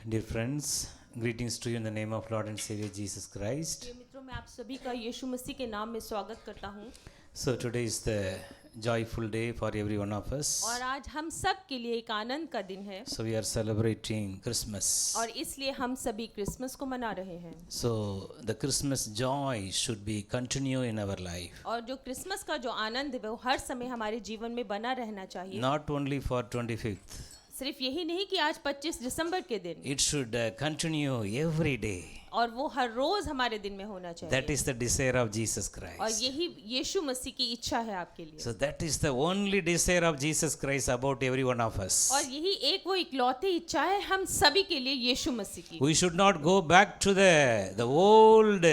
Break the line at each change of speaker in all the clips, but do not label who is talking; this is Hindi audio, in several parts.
Dear friends, greetings to you in the name of Lord and Savior Jesus Christ.
प्रिय मित्रों, मैं आप सभी का यीशु मसीह के नाम में स्वागत करता हूँ।
So today is the joyful day for every one of us.
और आज हम सब के लिए एक आनंद का दिन है
So we are celebrating Christmas.
और इसलिए हम सभी क्रिसमस को मना रहे हैं।
So the Christmas joy should be continue in our life.
और जो क्रिसमस का जो आनंद है वो हर समय हमारे जीवन में बना रहना चाहिए।
Not only for 25th.
सिर्फ यही नहीं कि आज 25 दिसंबर के दिन,
It should continue every day.
और वो हर रोज हमारे दिन में होना चाहिए।
That is the desire of Jesus
और
Christ.
यही यीशु मसीह की इच्छा है आपके लिए।
So that is the only desire of Jesus Christ about every one of us.
और यही एक वो इकलौती इच्छा है हम सभी के लिए यीशु मसीह की।
We should not go back to the old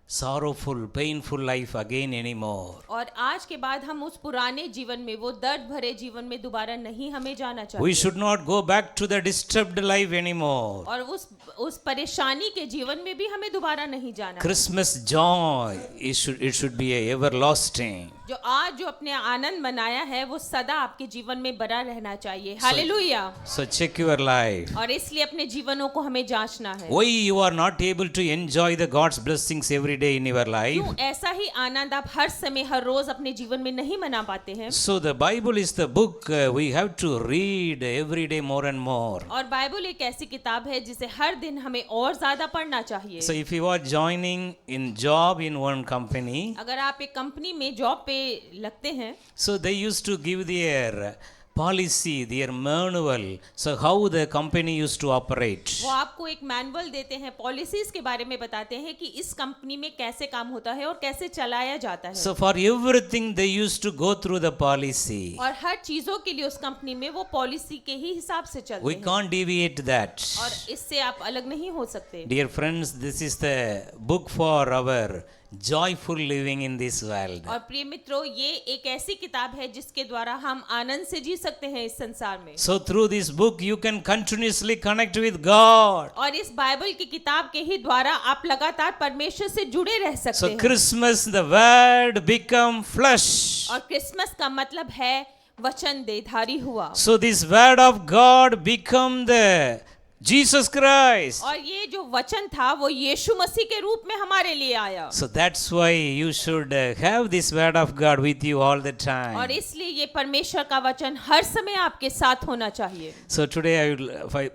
sorrowful, painful life again anymore.
और आज के बाद हम उस पुराने जीवन में, वो दर्द भरे जीवन में दोबारा नहीं हमें जाना चाहिए।
We should not go back to the disturbed life anymore.
और उस परेशानी के जीवन में भी हमें दोबारा नहीं जाना।
Christmas joy, it should be a everlasting.
जो आज जो अपने आनंद मनाया है वो सदा आपके जीवन में बना रहना चाहिए। Hallelujah.
So check your life.
और इसलिए अपने जीवनों को हमें जांचना है।
Why you are not able to enjoy the God's blessings every day in your life?
क्यों ऐसा ही आनंद आप हर समय हर रोज अपने जीवन में नहीं मना पाते हैं?
So the Bible is the book we have to read every day more and more.
और बाइबल एक ऐसी किताब है जिसे हर दिन हमें और ज्यादा पढ़ना चाहिए।
So if you are joining in job in one company,
अगर आप एक कंपनी में जॉब पे लगते हैं,
so they used to give their policy, their manual, so how the company used to operate.
वो आपको एक मैनुअल देते हैं, पॉलिसीज के बारे में बताते हैं कि इस कंपनी में कैसे काम होता है और कैसे चलाया जाता है।
So for everything they used to go through the policy.
और हर चीजों के लिए उस कंपनी में वो पॉलिसी के ही हिसाब से चलते
We
हैं।
can't deviate that.
और इससे आप अलग नहीं हो सकते।
Dear friends, this is the book for our joyful living in this world.
और प्रिय मित्रों, ये एक ऐसी किताब है जिसके द्वारा हम आनंद से जी सकते हैं इस संसार में।
So through this book you can continuously connect with God.
और इस बाइबल की किताब के ही द्वारा आप लगातार परमेश्वर से जुड़े रह सकते
So
हैं।
Christmas, the word become flesh.
और क्रिसमस का मतलब है वचन देधारी हुआ।
So this word of God become the Jesus Christ.
और ये जो वचन था वो यीशु मसीह के रूप में हमारे लिए आया।
So that's why you should have this word of God with you all the
और
time.
इसलिए ये परमेश्वर का वचन हर समय आपके साथ होना चाहिए।
So today I would,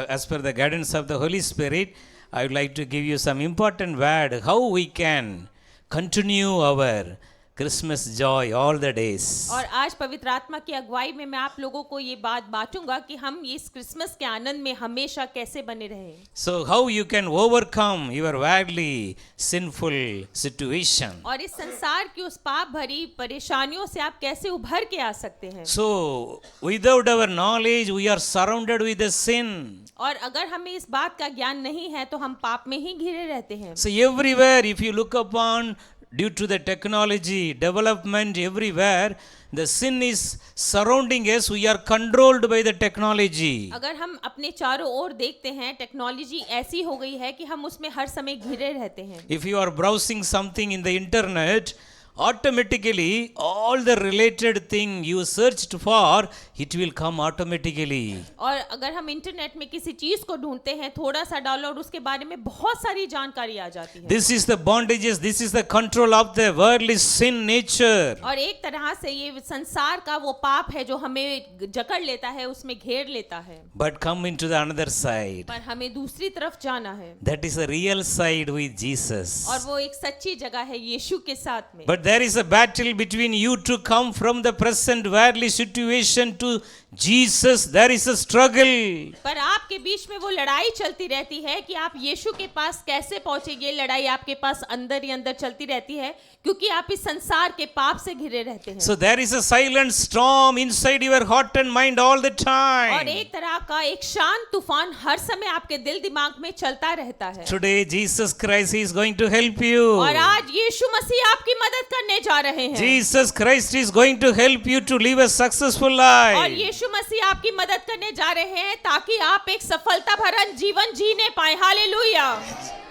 as per the guidance of the Holy Spirit, I would like to give you some important word how we can continue our Christmas joy all the days.
और आज पवित्र आत्मा की अगुवाई में मैं आप लोगों को ये बात बांटूंगा कि हम इस क्रिसमस के आनंद में हमेशा कैसे बने रहें।
So how you can overcome your worldly sinful situation.
और इस संसार की उस पाप भरी परेशानियों से आप कैसे उभर के आ सकते हैं।
So without our knowledge we are surrounded with the sin.
और अगर हमें इस बात का ज्ञान नहीं है तो हम पाप में ही घिरे रहते हैं।
So everywhere if you look upon, due to the technology development everywhere, the sin is surrounding us. We are controlled by the technology.
अगर हम अपने चारों ओर देखते हैं, टेक्नोलॉजी ऐसी हो गई है कि हम उसमें हर समय घिरे रहते हैं।
If you are browsing something in the internet, automatically all the related thing you searched for, it will come automatically.
और अगर हम इंटरनेट में किसी चीज को ढूंढते हैं, थोड़ा सा डालो और उसके बारे में बहुत सारी जानकारी आ जाती है।
This is the bondages, this is the control of the worldly sin nature.
और एक तरह से ये संसार का वो पाप है जो हमें जकड़ लेता है, उसमें घेर लेता है।
But come into the another side.
पर हमें दूसरी तरफ जाना है।
That is the real side with Jesus.
और वो एक सच्ची जगह है यीशु के साथ में।
But there is a battle between you to come from the present worldly situation to Jesus. There is a struggle.
पर आपके बीच में वो लड़ाई चलती रहती है कि आप यीशु के पास कैसे पहुंचेंगे। लड़ाई आपके पास अंदर ही अंदर चलती रहती है क्योंकि आप इस संसार के पाप से घिरे रहते हैं।
So there is a silent storm inside your heart and mind all the
और
time.
एक तरह का एक शांत तूफान हर समय आपके दिल दिमाग में चलता रहता है।
Today Jesus Christ is going to help you.
और आज यीशु मसीह आपकी मदद करने जा रहे हैं।
Jesus Christ is going to help you to live a successful
और
life.
यीशु मसीह आपकी मदद करने जा रहे हैं ताकि आप एक सफलता भरा जीवन जीने पाए। Hallelujah.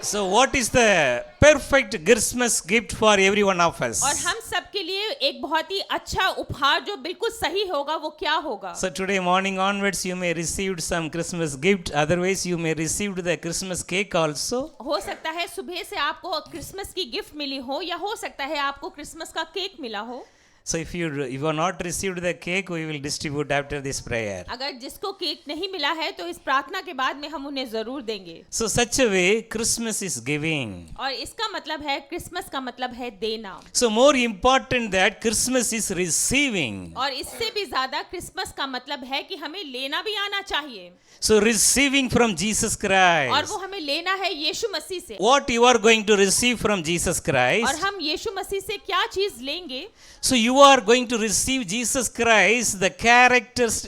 So, what is the perfect Christmas gift for every one of us?
और हम सब के लिए एक बहुत ही अच्छा उपहार जो बिल्कुल सही होगा वो क्या होगा?
So, today morning onwards, you may received some Christmas gift. Otherwise, you may received the Christmas cake also.
हो सकता है सुबह से आपको क्रिसमस की गिफ्ट मिली हो या हो सकता है आपको क्रिसमस का केक मिला हो।
So, if you are not received the cake, we will distribute after this prayer.
अगर जिसको केक नहीं मिला है तो इस प्रार्थना के बाद में हम उन्हें जरूर देंगे।
So, such a way, Christmas is giving.
और इसका मतलब है क्रिसमस का मतलब है देना।
So, more important that Christmas is receiving.
और इससे भी ज्यादा क्रिसमस का मतलब है कि हमें लेना भी आना चाहिए।
So, receiving from Jesus
और
Christ.
वो हमें लेना है यीशु मसीह से।
What you are going to receive from Jesus
और
Christ?
हम यीशु मसीह से क्या चीज लेंगे?
So, you are going to receive Jesus Christ, the characters,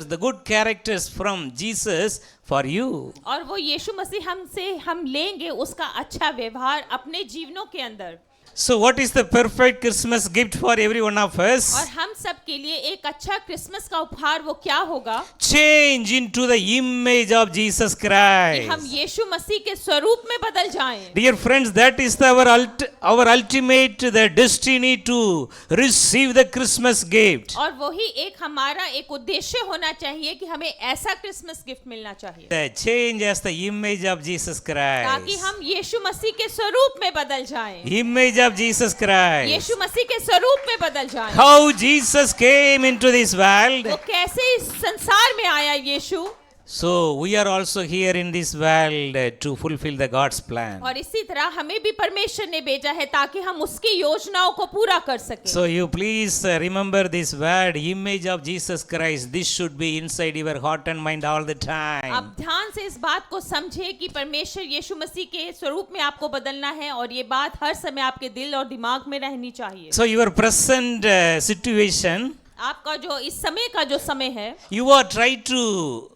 the good characters from Jesus for you.
और वो यीशु मसीह हम लेंगे उसका अच्छा व्यवहार अपने जीवनों के अंदर।
So, what is the perfect Christmas gift for every one of
और
us?
हम सब के लिए एक अच्छा क्रिसमस का उपहार वो क्या होगा?
Change into the image of Jesus
कि हम
Christ.
यीशु मसीह के स्वरूप में बदल जाएं।
Dear friends, that is our ultimate the destiny to receive the Christmas gift.
और वही एक हमारा एक उद्देश्य होना चाहिए कि हमें ऐसा क्रिसमस गिफ्ट मिलना चाहिए
The change as the image of Jesus
ताकि
Christ.
हम यीशु मसीह के स्वरूप में बदल जाएं।
Image of Jesus Christ.
यीशु मसीह के स्वरूप में बदल जाएं।
How Jesus came into this world.
वो कैसे इस संसार में आया यीशु?
So we are also here in this world to fulfill the God's plan.
और इसी तरह हमें भी परमेश्वर ने भेजा है ताकि हम उसकी योजनाओं को पूरा कर सकें।
So you please remember this word, image of Jesus Christ. This should be inside your heart and mind all the time.
आप ध्यान से इस बात को समझे कि परमेश्वर यीशु मसीह के स्वरूप में आपको बदलना है और ये बात हर समय आपके दिल और दिमाग में रहनी चाहिए।
So your present situation,
आपका जो इस समय का जो समय है,
you are trying to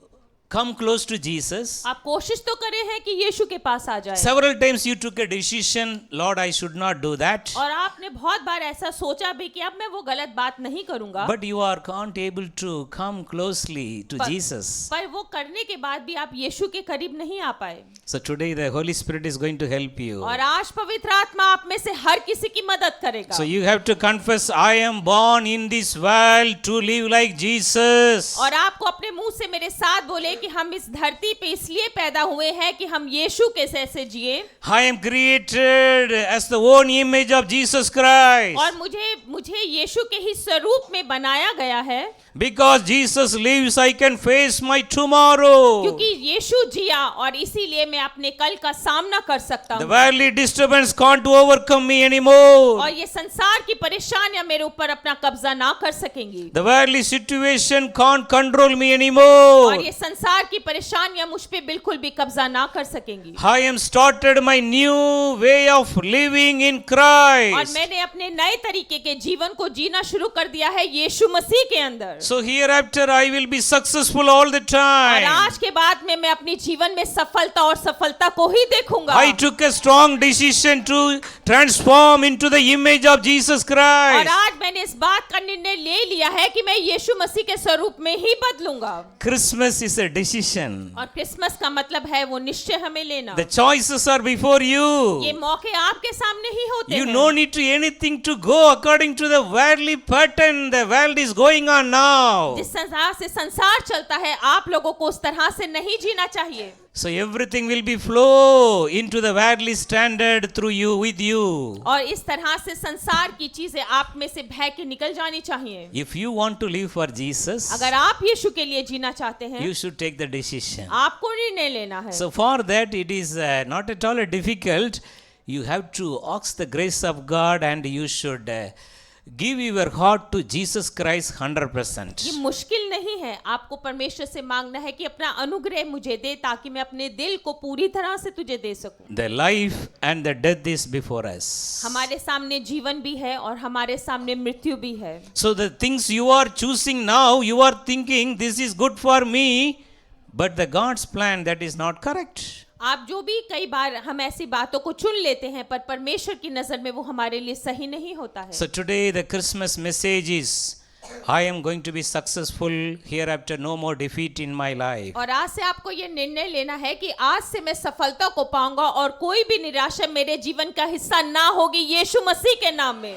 come close to Jesus.
आप कोशिश तो करे हैं कि यीशु के पास आ जाए।
Several times you took a decision, Lord, I should not do that.
और आपने बहुत बार ऐसा सोचा भी कि अब मैं वो गलत बात नहीं करूंगा।
But you are can't able to come closely to Jesus.
पर वो करने के बाद भी आप यीशु के करीब नहीं आ पाए।
So today the Holy Spirit is going to help you.
और आज पवित्र आत्मा आप में से हर किसी की मदद करेगा।
So you have to confess, I am born in this world to live like Jesus.
और आपको अपने मुंह से मेरे साथ बोले कि हम इस धरती पे इसलिए पैदा हुए हैं कि हम यीशु के जैसे जिए।
I am created as the own image of Jesus Christ.
और मुझे यीशु के ही स्वरूप में बनाया गया है।
Because Jesus lives, I can face my tomorrow.
क्योंकि यीशु जिया और इसीलिए मैं अपने कल का सामना कर सकता
The
हूँ।
worldly disturbance can't overcome me anymore.
और ये संसार की परेशानियां मेरे ऊपर अपना कब्जा ना कर सकेंगी।
The worldly situation can't control me anymore.
और ये संसार की परेशानियां मुझ पे बिल्कुल भी कब्जा ना कर सकेंगी।
I am started my new way of living in
और
Christ.
मैंने अपने नए तरीके के जीवन को जीना शुरू कर दिया है यीशु मसीह के अंदर।
So hereafter I will be successful all the
और
time.
आज के बाद में मैं अपने जीवन में सफलता और सफलता को ही देखूंगा।
I took a strong decision to transform into the image of Jesus
और
Christ.
आज मैंने इस बात का निर्णय ले लिया है कि मैं यीशु मसीह के स्वरूप में ही बदलूंगा।
Christmas is a decision.
और क्रिसमस का मतलब है वो निश्चय हमें लेना।
The choices are before
ये
you.
मौके आपके सामने ही होते
You
हैं।
no need to anything to go according to the worldly pattern the world is going on now.
जिस तरह से संसार चलता है आप लोगों को उस तरह से नहीं जीना चाहिए।
So everything will be flow into the worldly standard through you, with you.
और इस तरह से संसार की चीजें आप में से बह के निकल जानी चाहिए।
If you want to live for Jesus,
अगर आप यीशु के लिए जीना चाहते हैं
you should take the decision.
आपको निर्णय लेना है।
So for that it is not at all difficult. You have to ask the grace of God and you should give your heart to Jesus Christ 100%.
ये मुश्किल नहीं है। आपको परमेश्वर से मांगना है कि अपना अनुग्रह मुझे दे ताकि मैं अपने दिल को पूरी तरह से तुझे दे सकूं।
The life and the death is before us.
हमारे सामने जीवन भी है और हमारे सामने मृत्यु भी है।
So the things you are choosing now, you are thinking this is good for me, but the God's plan that is not correct.
आप जो भी कई बार हम ऐसी बातों को चुन लेते हैं पर परमेश्वर की नजर में वो हमारे लिए सही नहीं होता है।
So today the Christmas message is I am going to be successful hereafter, no more defeat in my life.
और आज से आपको ये निर्णय लेना है कि आज से मैं सफलता को पाऊंगा और कोई भी निराशा मेरे जीवन का हिस्सा ना होगी यीशु मसीह के नाम में।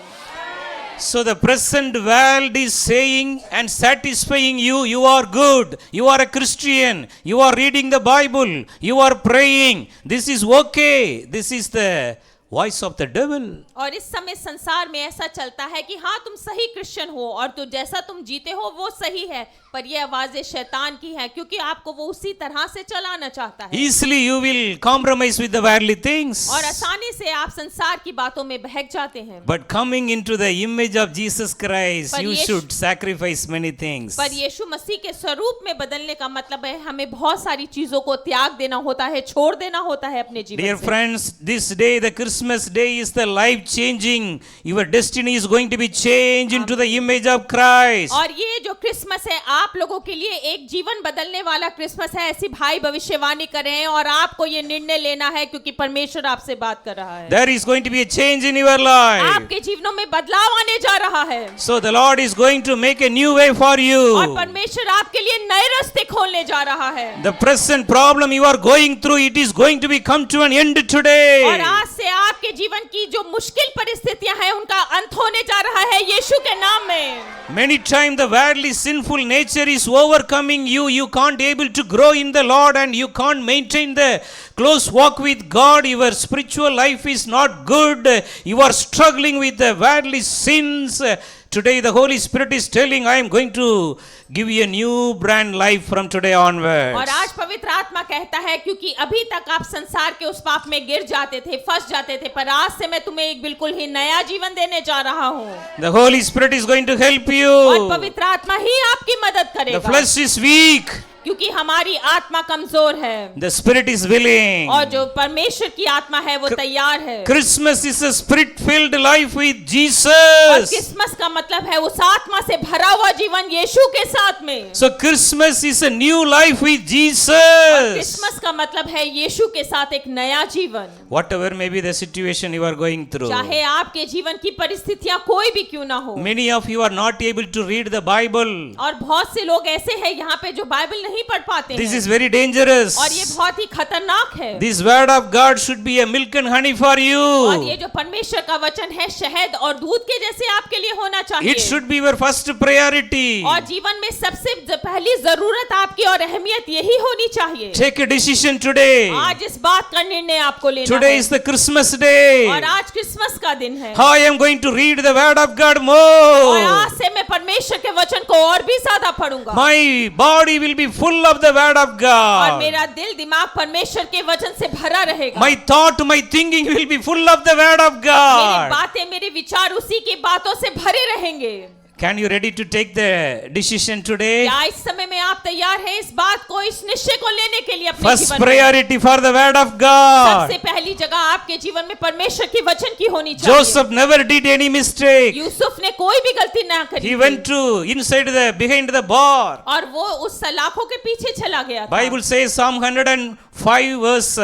So the present world is saying and satisfying you, you are good, you are a Christian, you are reading the Bible, you are praying, this is okay, this is the voice of the devil.
और इस समय संसार में ऐसा चलता है कि हाँ तुम सही क्रिश्चियन हो और तो जैसा तुम जीते हो वो सही है, पर ये आवाजें शैतान की हैं क्योंकि आपको वो उसी तरह से चलाना चाहता है।
Easily you will compromise with the worldly things.
और आसानी से आप संसार की बातों में बहक जाते हैं।
But coming into the image of Jesus Christ,
पर
you should sacrifice many things.
पर यीशु मसीह के स्वरूप में बदलने का मतलब है हमें बहुत सारी चीजों को त्याग देना होता है, छोड़ देना होता है अपने जीवन
Dear
से।
friends, this day, the Christmas day is the life changing. Your destiny is going to be changed into the image of Christ.
और ये जो क्रिसमस है आप लोगों के लिए एक जीवन बदलने वाला क्रिसमस है, ऐसी भाई भविष्यवाणी कर रहे हैं और आपको ये निर्णय लेना है क्योंकि परमेश्वर आपसे बात कर रहा है।
There is going to be a change in your life.
आपके जीवनों में बदलाव आने जा रहा है।
So the Lord is going to make a new way for
और
you.
परमेश्वर आपके लिए नए रास्ते खोलने जा रहा है।
The present problem you are going through, it is going to be come to an end today.
और आज से आपके जीवन की जो मुश्किल परिस्थितियां हैं उनका अंत होने जा रहा है यीशु के नाम में।
Many times the worldly sinful nature is overcoming you. You can't able to grow in the Lord and you can't maintain the close walk with God. Your spiritual life is not good. You are struggling with the worldly sins. Today the Holy Spirit is telling, I am going to give you a new brand life from today onwards.
और आज पवित्र आत्मा कहता है क्योंकि अभी तक आप संसार के उस पाप में गिर जाते थे, फंस जाते थे, पर आज से मैं तुम्हें एक बिल्कुल ही नया जीवन देने जा रहा हूँ।
The Holy Spirit is going to help
और
you.
पवित्र आत्मा ही आपकी मदद
The
करेगा
flesh is weak.
क्योंकि हमारी आत्मा कमजोर है
The Spirit is willing.
और जो परमेश्वर की आत्मा है वो तैयार है।
Christmas is a spirit-filled life with
और
Jesus.
क्रिसमस का मतलब है उस आत्मा से भरा हुआ जीवन यीशु के साथ में।
So Christmas is a new life with
और
Jesus.
क्रिसमस का मतलब है यीशु के साथ एक नया जीवन।
Whatever may be the situation you are going through.
चाहे आपके जीवन की परिस्थितियां कोई भी क्यों ना हो।
Many of you are not able to read the Bible.
और बहुत से लोग ऐसे हैं यहाँ पे जो बाइबल नहीं पढ़ पाते
This
हैं
is very dangerous.
और ये बहुत ही खतरनाक है।
This word of God should be a milk and honey for
और ये
you.
जो परमेश्वर का वचन है शहद और दूध के जैसे आपके लिए होना चाहिए।
It should be your first priority.
और जीवन में सबसे पहली जरूरत आपकी और अहमियत यही होनी चाहिए।
Take a decision today.
आज इस बात का निर्णय आपको लेना
Today
है।
is the Christmas day.
और आज क्रिसमस का दिन है।
I am going to read the word of God
और
more.
आज से मैं परमेश्वर के वचन को और भी ज्यादा पढ़ूंगा।
My body will be full of the word of
और
God.
मेरा दिल दिमाग परमेश्वर के वचन से भरा रहेगा।
My thought, my thinking will be full of the word of
मेरी
God.
बातें मेरे विचार उसी की बातों से भरे रहेंगे।
Can you ready to take the decision today?
क्या इस समय में आप तैयार हैं इस बात को, इस निश्चय को लेने के लिए अपने
First
जीवन में?
priority for the word of God.
सबसे पहली जगह आपके जीवन में परमेश्वर की वचन की होनी चाहिए।
Joseph never did any mistake.
Yusuf ने कोई भी गलती ना करी
He
थी।
went to inside the behind the bar.
और वो उस सलाखों के पीछे चला गया था।
Bible says Psalm 105 verse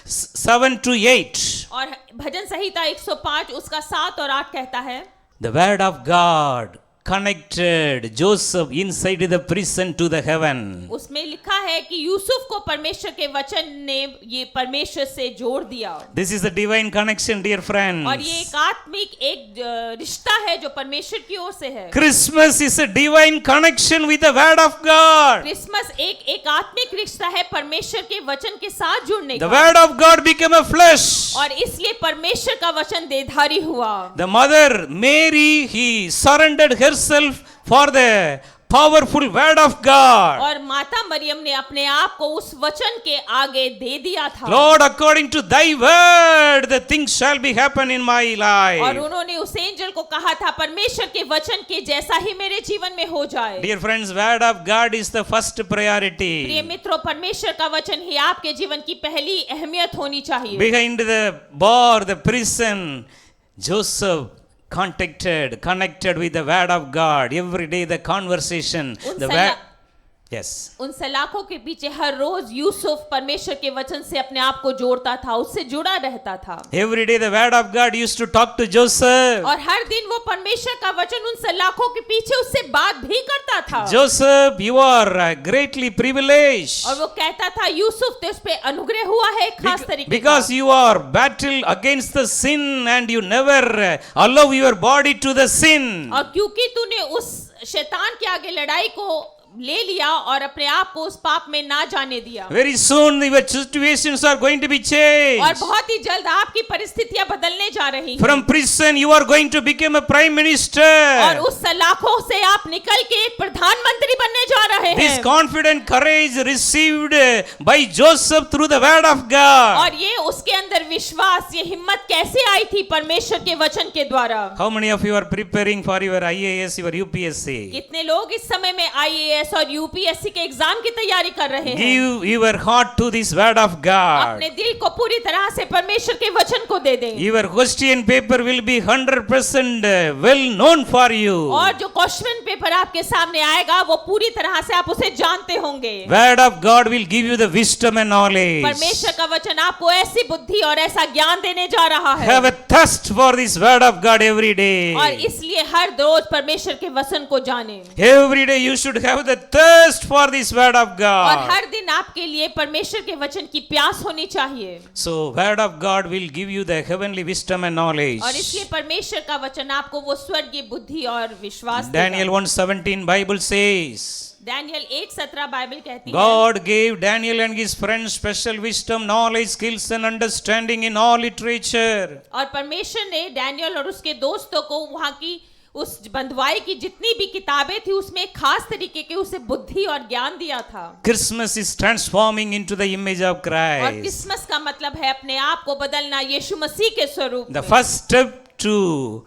7 to 8.
और भजन संहिता 105 उसका 7 और 8 कहता है,
The word of God connected Joseph inside the prison to the heaven.
उसमें लिखा है कि यूसुफ को परमेश्वर के वचन ने ये परमेश्वर से जोड़ दिया।
This is the divine connection, dear friends.
और ये एक आत्मिक एक रिश्ता है जो परमेश्वर की ओर से है।
Christmas is a divine connection with the word of God.
Christmas एक आत्मिक रिश्ता है परमेश्वर के वचन के साथ जुड़ने
The
का।
word of God became a flesh.
और इसलिए परमेश्वर का वचन देहधारी हुआ।
The mother Mary, he surrendered herself for the powerful word of God.
और माता मरियम ने अपने आप को उस वचन के आगे दे दिया था।
Lord, according to thy word, the things shall be happen in my
और
life.
उन्होंने उस एंजल को कहा था परमेश्वर के वचन के जैसा ही मेरे जीवन में हो जाए।
Dear friends, word of God is the first
प्रिय
priority.
मित्रों, परमेश्वर का वचन ही आपके जीवन की पहली अहमियत होनी चाहिए।
Behind the bar, the prison, Joseph connected with the word of God. Every day the conversation,
उन
the word. Yes.
उन सलाखों के पीछे हर रोज यूसुफ परमेश्वर के वचन से अपने आप को जोड़ता था, उससे जुड़ा रहता था।
Every day the word of God used to talk to Joseph.
और हर दिन वो परमेश्वर का वचन उन सलाखों के पीछे उससे बात भी करता था।
Joseph, you are greatly privileged.
और वो कहता था यूसुफ तो उस पे अनुग्रह हुआ है एक खास तरीके
Because
का।
you are battle against the sin and you never allow your body to the sin.
और क्योंकि तूने उस शैतान के आगे लड़ाई को ले लिया और अपने आप को उस पाप में ना जाने दिया।
Very soon your situations are going to be
और
changed.
बहुत ही जल्द आपकी परिस्थितियां बदलने जा रही हैं।
From prison you are going to become a prime
और
minister.
उस सलाखों से आप निकल के एक प्रधानमंत्री बनने जा रहे
This
हैं।
confident courage received by Joseph through the word of God.
और ये उसके अंदर विश्वास, ये हिम्मत कैसे आई थी परमेश्वर के वचन के द्वारा।
How many of you are preparing for your IAS, your UPSC?
कितने लोग इस समय में IAS और यूपीएससी के एग्जाम की तैयारी कर रहे हैं।
Give your heart to this word of God.
अपने दिल को पूरी तरह से परमेश्वर के वचन को दे दें।
Your question paper will be 100% well known for you.
और जो क्वेश्चन पेपर आपके सामने आएगा वो पूरी तरह से आप उसे जानते होंगे।
Word of God will give you the wisdom and knowledge.
परमेश्वर का वचन आपको ऐसी बुद्धि और ऐसा ज्ञान देने जा रहा है।
Have a thirst for this word of God every day.
और इसलिए हर रोज परमेश्वर के वचन को जाने।
Every day you should have the thirst for this word of
और
God.
हर दिन आपके लिए परमेश्वर के वचन की प्यास होनी चाहिए।
So word of God will give you the heavenly wisdom and knowledge.
और इसलिए परमेश्वर का वचन आपको वो स्वर्गीय बुद्धि और विश्वास देगा।
Daniel 1:17 Bible says,
दानियल 1:17 बाइबल कहती है
God gave Daniel and his friends special wisdom, knowledge, skills and understanding in all literature.
और परमेश्वर ने डैनियल और उसके दोस्तों को वहां की उस बंधुआई की जितनी भी किताबें थी उसमें एक खास तरीके के उसे बुद्धि और ज्ञान दिया था।
Christmas is transforming into the image of
और
Christ.
क्रिसमस का मतलब है अपने आप को बदलना यीशु मसीह के स्वरूप
The
में।
first step to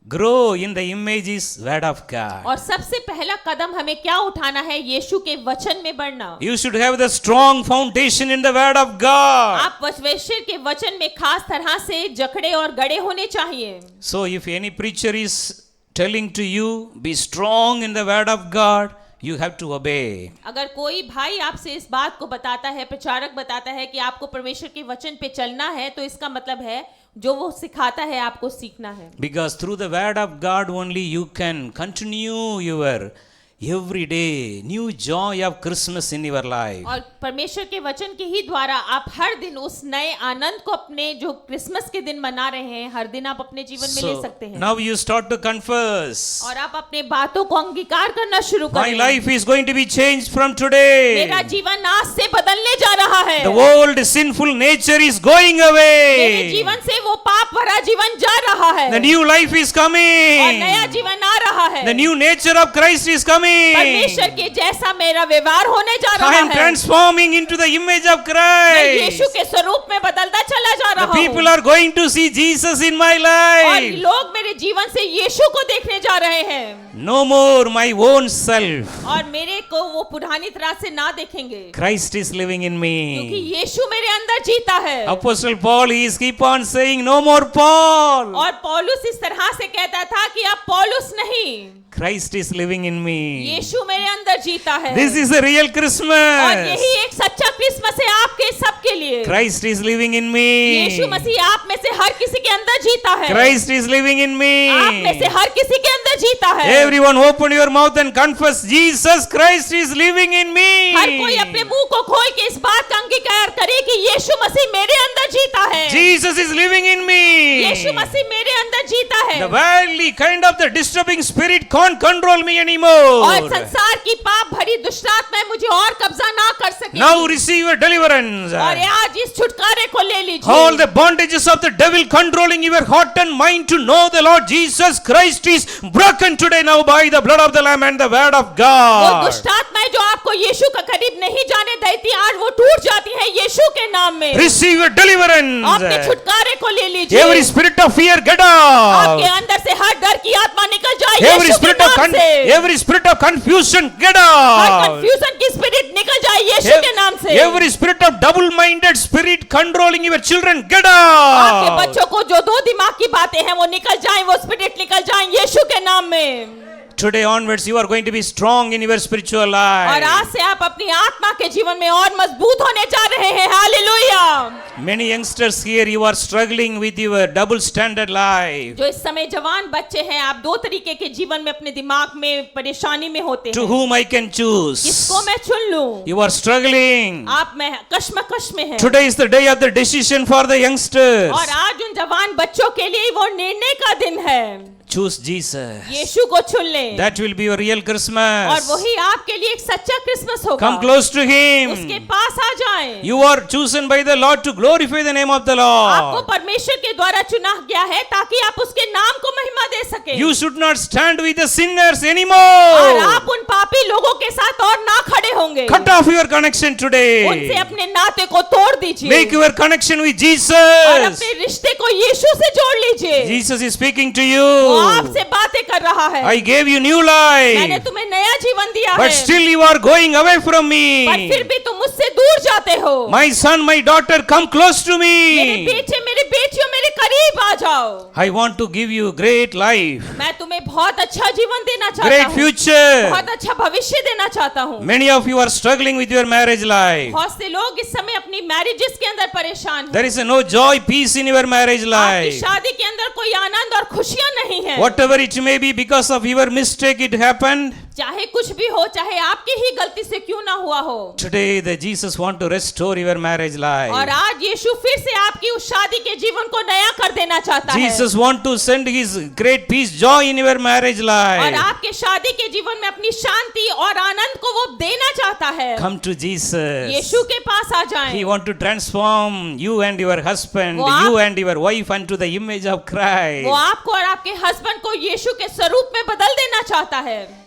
grow in the image is word of God.
और सबसे पहला कदम हमें क्या उठाना है? यीशु के वचन में बढ़ना।
You should have the strong foundation in the word of God.
आप परमेश्वर के वचन में खास तरह से जकड़े और गड़े होने चाहिए।
So if any preacher is telling to you, be strong in the word of God, you have to obey.
अगर कोई भाई आपसे इस बात को बताता है, प्रचारक बताता है कि आपको परमेश्वर के वचन पे चलना है, तो इसका मतलब है जो वो सिखाता है आपको सीखना है।
Because through the word of God only you can continue your every day new joy of Christmas in your life.
और परमेश्वर के वचन के ही द्वारा आप हर दिन उस नए आनंद को अपने जो क्रिसमस के दिन मना रहे हैं, हर दिन आप अपने जीवन में ले
So
सकते हैं।
now you start to confess.
और आप अपने बातों को अंगीकार करना शुरू
My
करें।
life is going to be changed from today.
मेरा जीवन आज से बदलने जा रहा है।
The old sinful nature is going
मेरे
away.
जीवन से वो पाप भरा जीवन जा रहा है।
The new life is
और
coming.
नया जीवन आ रहा है।
The new nature of Christ is coming.
परमेश्वर के जैसा मेरा व्यवहार होने जा
I
रहा
am
है।
transforming into the image of
मैं यीशु
Christ.
के स्वरूप में बदलता चला जा
The
रहा
people
हूँ।
are going to see Jesus in my
और
life.
लोग मेरे जीवन से यीशु को देखने जा रहे हैं।
No more my own self.
और मेरे को वो पुरानी तरह से ना देखेंगे,
Christ is living in
क्योंकि
me.
यीशु मेरे अंदर जीता है।
Apostle Paul, he is keep on saying, no more Paul.
और पौलुस इस तरह से कहता था कि अब पौलुस नहीं,
Christ is living in me.
यीशु मेरे अंदर जीता है।
This is a real
और
Christmas.
यही एक सच्चा क्रिसमस है आपके सबके लिए।
Christ is living in
Yeshu
me.
मसीह आप में से हर किसी के अंदर जीता है।
Christ is living in
आप में से
me.
हर किसी के अंदर जीता है।
Everyone open your mouth and confess, Jesus Christ is living in
हर कोई अपने
me.
मुंह को खोल के इस बात का अंगीकार करे कि यीशु मसीह मेरे अंदर जीता है।
Jesus is living in
Yeshu
me.
मसीह मेरे अंदर जीता है।
The worldly kind of the disturbing spirit can't control me
और
anymore.
संसार की पाप भरी दुष्ट आत्माएं मुझे और कब्जा ना कर सके।
Now receive your deliverance.
और आज इस छुटकारे को ले लीजिए।
All the bondages of the devil controlling your heart and mind to know the Lord Jesus Christ is broken today now by the blood of the Lamb and the word of
वो
God.
दुष्ट आत्माएं जो आपको यीशु का करीब नहीं जाने देती, आज वो टूट जाती है यीशु के नाम में।
Receive your
अपने
deliverance.
छुटकारे को ले लीजिए।
Every spirit of fear, get
आपके
out.
अंदर से हर डर की आत्मा निकल जाए
Every
यीशु के
spirit of
नाम से।
every spirit of confusion, get
her
out.
Confusion की स्पिरिट निकल जाए यीशु के नाम से।
Every spirit of double-minded spirit controlling your children, get
आपके
out.
बच्चों को जो दो दिमाग की बातें हैं वो निकल जाएं, वो स्पिरिट निकल जाएं यीशु के नाम में।
Today onwards, you are going to be strong in your spiritual
और
life.
आज से आप अपनी आत्मा के जीवन में और मजबूत होने जा रहे हैं। Hallelujah.
Many youngsters here, you are struggling with your double standard life.
जो इस समय जवान बच्चे हैं, आप दो तरीके के जीवन में अपने दिमाग में परेशानी में होते
To
हैं।
whom I can choose?
किसको मैं चुन लूं?
You are struggling.
आप में कश्मकश में हैं।
Today is the day of the decision for the youngsters.
और आज उन जवान बच्चों के लिए वो निर्णय का दिन है।
Choose Jesus.
यीशु को चुन लें
That will be your real
और
Christmas.
वही आपके लिए एक सच्चा क्रिसमस होगा।
Come close to
उसके
Him.
पास आ जाएं।
You are chosen by the Lord to glorify the name of the
आपको
Lord.
परमेश्वर के द्वारा चुना गया है ताकि आप उसके नाम को महिमा दे सके।
You should not stand with the sinners
और
anymore.
आप उन पापी लोगों के साथ और ना खड़े होंगे।
Cut off your connection
उनसे
today.
अपने नाते को तोड़ दीजिए
Make your connection with
और
Jesus.
अपने रिश्ते को यीशु से जोड़ लीजिए।
Jesus is speaking to
वो
you.
आपसे बातें कर रहा है।
I gave you new
मैंने
life.
तुम्हें नया जीवन दिया
But
है,
still you are going away from
पर फिर
me.
भी तुम मुझसे दूर जाते हो।
My son, my daughter, come close to
मेरे
me.
बेटे, मेरे बेटियों, मेरे करीब आ जाओ।
I want to give you great life,
मैं तुम्हें बहुत अच्छा जीवन देना चाहता
great
हूँ,
future.
बहुत अच्छा भविष्य देना चाहता हूँ।
Many of you are struggling with your marriage life.
बहुत से लोग इस समय अपनी मैरिजेस के अंदर परेशान हैं।
There is no joy, peace in your marriage
आपकी
life.
शादी के अंदर कोई आनंद और खुशियां नहीं है।
Whatever it may be, because of your mistake it happened.
चाहे कुछ भी हो, चाहे आपकी ही गलती से क्यों ना हुआ हो,
Today the Jesus want to restore your marriage
और
life.
आज यीशु फिर से आपकी उस शादी के जीवन को नया कर देना चाहता है।
Jesus want to send His great peace, joy in your marriage
और
life.
आपके शादी के जीवन में अपनी शांति और आनंद को वो देना चाहता है।
Come to Jesus.
यीशु के पास आ जाएं।
He want to transform you and your husband,
वो आप-
you and your wife unto the image of Christ.
वो आपको और आपके हस्बैंड को यीशु के स्वरूप में बदल देना चाहता है।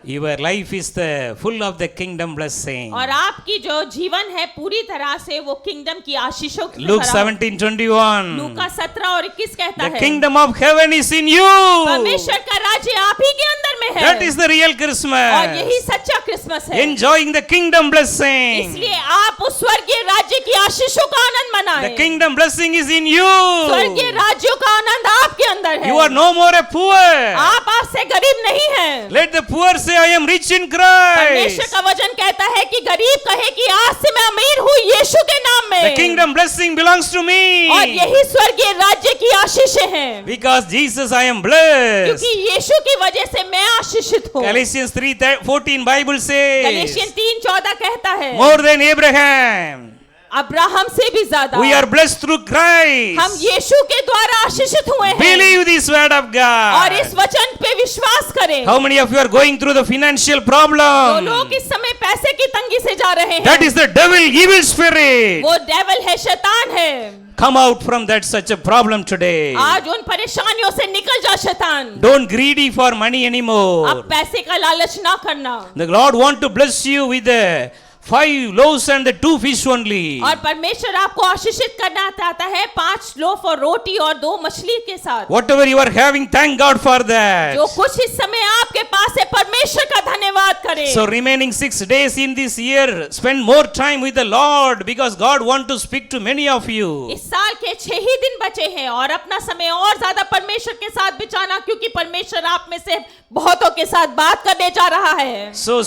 Your life is the full of the kingdom blessing.
और आपकी जो जीवन है पूरी तरह से वो किंगडम की आशीषों से
Luke
भरा है।
17:21.
लूका 17 और 21 कहता
The
है,
kingdom of heaven is in you.
परमेश्वर का राज्य आप ही के अंदर में है।
That is the real
और
Christmas.
यही सच्चा क्रिसमस है।
Enjoying the kingdom blessing.
इसलिए आप उस स्वर्गीय राज्य की आशीषों का आनंद
The
मनाएं।
kingdom blessing is in you.
स्वर्गीय राज्यों का आनंद आपके अंदर है।
You are no more a poor.
आप आज से गरीब नहीं हैं।
Let the poor say, I am rich in
परमेश्वर
Christ.
का वचन कहता है कि गरीब कहे कि आज से मैं अमीर हूँ यीशु के नाम में।
The kingdom blessing belongs to
और
me.
यही स्वर्गीय राज्य की आशीषें हैं,
Because Jesus, I am blessed.
क्योंकि यीशु की वजह से मैं आशीषित हूँ।
Galatians 3:14 Bible
गलातियन
says,
3:14 कहता है,
more than Abraham,
अब्राहम से भी ज्यादा
we are blessed through Christ.
हम यीशु के द्वारा आशीषित हुए हैं।
Believe this word of
और इस
God.
वचन पे विश्वास करें।
How many of you are going through the financial
जो
problem?
लोग इस समय पैसे की तंगी से जा रहे
That
हैं,
is the devil, evil spirit.
वो डेविल है, शैतान है।
Come out from that such a problem today.
आज उन परेशानियों से निकल जा शैतान।
Don't greedy for money
अब
anymore.
पैसे का लालच ना करना।
The Lord want to bless you with the 5 loaves and the 2 fish only.
और परमेश्वर आपको आशीषित करना चाहता है 5 लोफ और रोटी और 2 मछली के साथ।
Whatever you are having, thank God for that.
जो कुछ इस समय आपके पास है, परमेश्वर का धन्यवाद करें।
So remaining 6 days in this year, spend more time with the Lord because God want to speak to many of you.
इस साल के 6 ही दिन बचे हैं और अपना समय और ज्यादा परमेश्वर के साथ बिताना, क्योंकि परमेश्वर आप में से बहुतों के साथ बात करने जा रहा है।
So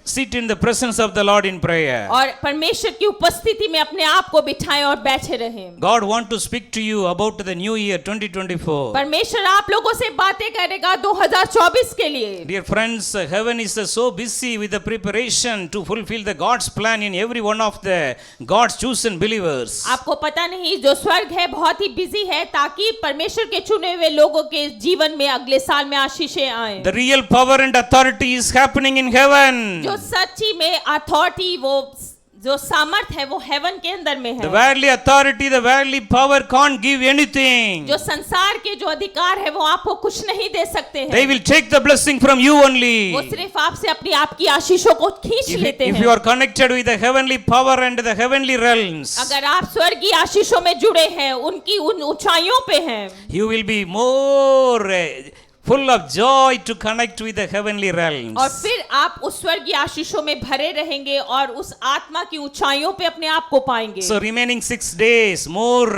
sit in the presence of the Lord in prayer.
और परमेश्वर की उपस्थिति में अपने आप को बिठाएं और बैठे रहें।
God want to speak to you about the new year 2024.
परमेश्वर आप लोगों से बातें करेगा 2024 के लिए।
Dear friends, heaven is so busy with the preparation to fulfill the God's plan in every one of the God's chosen believers.
आपको पता नहीं, जो स्वर्ग है बहुत ही बिजी है ताकि परमेश्वर के चुने हुए लोगों के जीवन में अगले साल में आशीषें आए।
The real power and authority is happening in heaven.
जो सच्ची में अथॉरिटी, वो जो सामर्थ है वो हेवन के अंदर में
The
है।
worldly authority, the worldly power can't give anything.
जो संसार के जो अधिकार है वो आपको कुछ नहीं दे सकते
They
हैं।
will take the blessing from you only.
वो सिर्फ आपसे अपनी आपकी आशीषों को खींच लेते
If
हैं।
you are connected with the heavenly power and the heavenly realms,
अगर आप स्वर्गीय आशीषों में जुड़े हैं, उनकी उन ऊंचाइयों पे हैं,
you will be more full of joy to connect with the heavenly realms.
और फिर आप उस स्वर्गीय आशीषों में भरे रहेंगे और उस आत्मा की ऊंचाइयों पे अपने आप को पाएंगे।
So remaining 6 days, more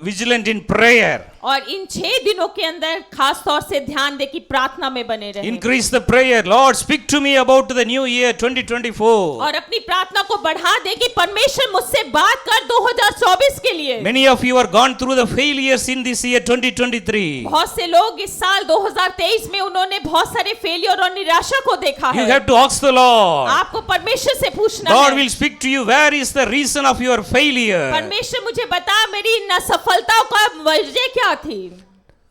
vigilant in prayer.
और इन 6 दिनों के अंदर खास तौर से ध्यान दे कि प्रार्थना में बने रहें।
Increase the prayer. Lord, speak to me about the new year 2024.
और अपनी प्रार्थना को बढ़ा दे कि परमेश्वर मुझसे बात कर 2024 के लिए।
Many of you are gone through the failures in this year 2023.
बहुत से लोग इस साल 2023 में उन्होंने बहुत सारे फेलियर और निराशा को देखा
You
है।
have to ask the Lord.
आपको परमेश्वर से पूछना
God
है।
will speak to you. Where is the reason of your failure?
परमेश्वर मुझे बता मेरी असफलताओं का वजह क्या थी।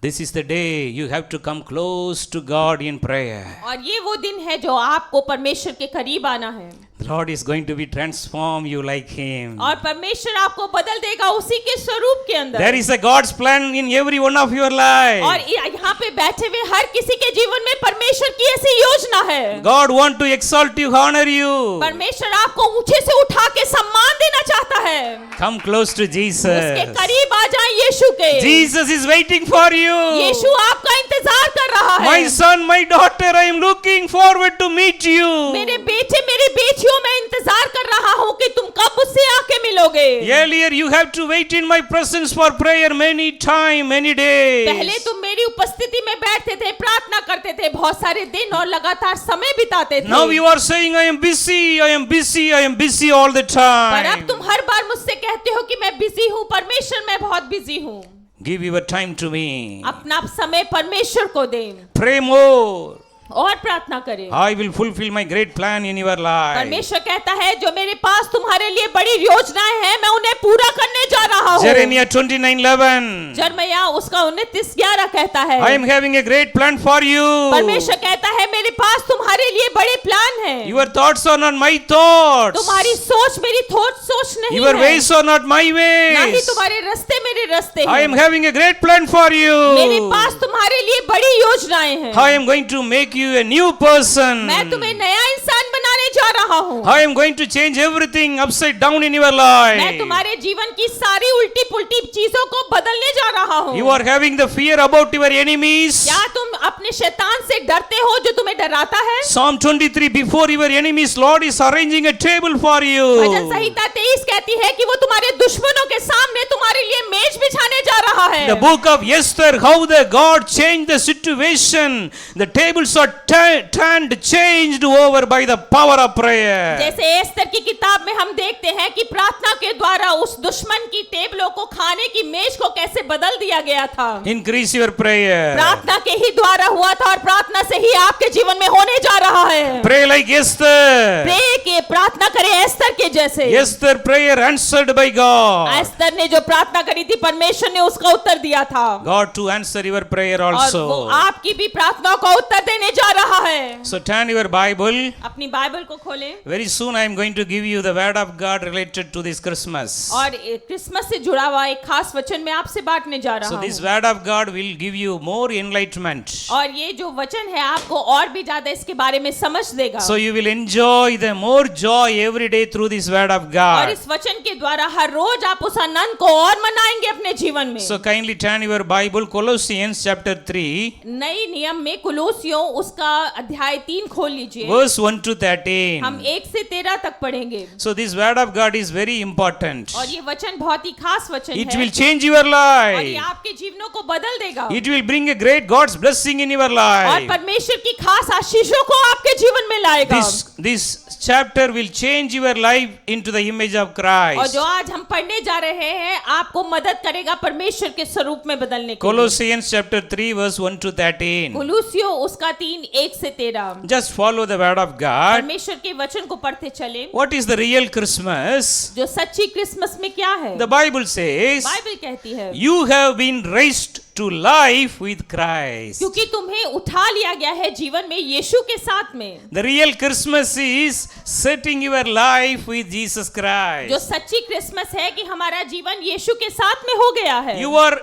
This is the day you have to come close to God in prayer.
और ये वो दिन है जो आपको परमेश्वर के करीब आना है।
The Lord is going to be transform you like Him.
और परमेश्वर आपको बदल देगा उसी के स्वरूप के अंदर।
There is a God's plan in every one of your life.
और यहाँ पे बैठे हुए हर किसी के जीवन में परमेश्वर की ऐसी योजना है।
God want to exalt you, honor you.
परमेश्वर आपको ऊंचे से उठा के सम्मान देना चाहता है।
Come close to
उसके
Jesus.
करीब आ जाए यीशु के।
Jesus is waiting for you.
यीशु आपका इंतजार कर रहा है।
My son, my daughter, I am looking forward to meet you.
मेरे बेटे मेरी बेटियों मैं इंतजार कर रहा हूँ कि तुम कब मुझसे आके मिलोगे।
Earlier you have to wait in my presence for prayer many time, many days.
पहले तुम मेरी उपस्थिति में बैठते थे, प्रार्थना करते थे, बहुत सारे दिन और लगातार समय बिताते थे।
Now you are saying I am busy, I am busy, I am busy all the
पर अब
time.
तुम हर बार मुझसे कहते हो कि मैं बिजी हूँ, परमेश्वर मैं बहुत बिजी हूँ।
Give your time to me.
अपना समय परमेश्वर को दे
Pray more.
और प्रार्थना करें।
I will fulfill my great plan in your life.
परमेश्वर कहता है जो मेरे पास तुम्हारे लिए बड़ी योजनाएं हैं मैं उन्हें पूरा करने जा रहा हूँ।
Jeremiah 29:11.
यिर्मयाह उसका 29:11 कहता है
I am having a great plan for you.
परमेश्वर कहता है मेरे पास तुम्हारे लिए बड़े प्लान हैं।
Your thoughts are not my thoughts.
तुम्हारी सोच मेरी सोच नहीं
Your
है,
ways are not my
ना ही
ways.
तुम्हारे रास्ते मेरे रास्ते
I
हैं।
am having a great plan for
मेरे
you.
पास तुम्हारे लिए बड़ी योजनाएं हैं।
I am going to make you a new person.
मैं तुम्हें नया इंसान बनाने जा रहा हूँ।
I am going to change everything upside down in your
मैं
life.
तुम्हारे जीवन की सारी उल्टी पुल्टी चीजों को बदलने जा रहा हूँ।
You are having the fear about your enemies.
क्या तुम अपने शैतान से डरते हो जो तुम्हें डराता है?
Psalm 23, before your enemies, Lord is arranging a table for
bhajan
you.
संहिता 23 कहती है कि वो तुम्हारे दुश्मनों के सामने तुम्हारे लिए मेज बिछाने जा रहा है।
The book of Esther, how the God changed the situation. The tables are turned, changed over by the power of prayer.
जैसे एस्तर की किताब में हम देखते हैं कि प्रार्थना के द्वारा उस दुश्मन की टेबलों को खाने की मेज को कैसे बदल दिया गया था।
Increase your prayer.
प्रार्थना के ही द्वारा हुआ था और प्रार्थना से ही आपके जीवन में होने जा रहा है।
Pray like Esther.
प्रे के प्रार्थना करें एस्तर के जैसे।
Esther prayer answered by God.
Esther ने जो प्रार्थना करी थी परमेश्वर ने उसका उत्तर दिया था।
God to answer your prayer
और वो
also.
आपकी भी प्रार्थनाओं का उत्तर देने जा रहा है।
So turn your Bible.
अपनी बाइबल को खोलें
Very soon I am going to give you the word of God related to this Christmas.
और क्रिसमस से जुड़ा हुआ एक खास वचन मैं आपसे बांटने जा रहा
So
हूँ।
this word of God will give you more enlightenment.
और ये जो वचन है आपको और भी ज्यादा इसके बारे में समझ देगा।
So you will enjoy the more joy every day through this word of
और
God.
इस वचन के द्वारा हर रोज आप उस आनंद को और मनाएंगे अपने जीवन में।
So kindly turn your Bible, Colossians chapter 3,
नई नियम में कुलोसियों उसका अध्याय 3 खोल लीजिए।
verse 1 to 13.
हम 1 से 13 तक पढ़ेंगे।
So this word of God is very important.
और ये वचन बहुत ही खास वचन
It
है
will change your
और ये
life.
आपके जीवनों को बदल देगा
It will bring a great God's blessing in your
और
life.
परमेश्वर की खास आशीषों को आपके जीवन में लाएगा।
This chapter will change your life into the image of
और
Christ.
जो आज हम पढ़ने जा रहे हैं आपको मदद करेगा परमेश्वर के स्वरूप में बदलने के लिए।
Colossians chapter 3 verse 1 to 13.
कुलूसियों उसका 3 1 से 13।
Just follow the word of God.
परमेश्वर के वचन को पढ़ते चले।
What is the real Christmas?
जो सच्ची क्रिसमस में क्या है?
The Bible says,
बाइबल कहती है
you have been raised to life with Christ.
क्योंकि तुम्हें उठा लिया गया है जीवन में यीशु के साथ में।
The real Christmas is setting your life with Jesus
जो
Christ.
सच्ची क्रिसमस है कि हमारा जीवन यीशु के साथ में हो गया है।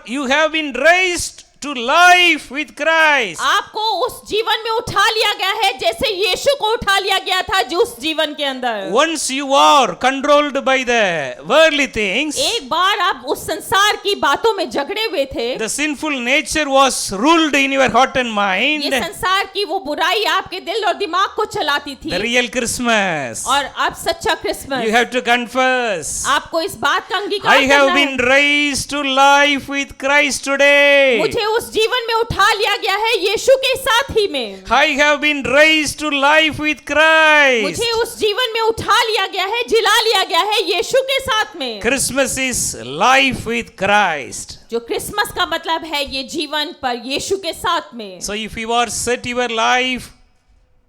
You have been raised to life with Christ.
आपको उस जीवन में उठा लिया गया है जैसे यीशु को उठा लिया गया था जो उस जीवन के अंदर।
Once you are controlled by the worldly things,
एक बार आप उस संसार की बातों में जकड़े हुए थे,
the sinful nature was ruled in your heart and mind.
ये संसार की वो बुराई आपके दिल और दिमाग को चलाती थी।
The real Christmas.
और अब सच्चा Christmas,
You have to confess.
आपको इस बात का अंगीकार
I have
करना
been
है।
raised to life with Christ today.
मुझे उस जीवन में उठा लिया गया है यीशु के साथ ही में।
I have been raised to life with Christ.
मुझे उस जीवन में उठा लिया गया है, जिला लिया गया है यीशु के साथ में।
Christmas is life with Christ.
जो क्रिसमस का मतलब है ये जीवन पर यीशु के साथ में।
So if you are set your life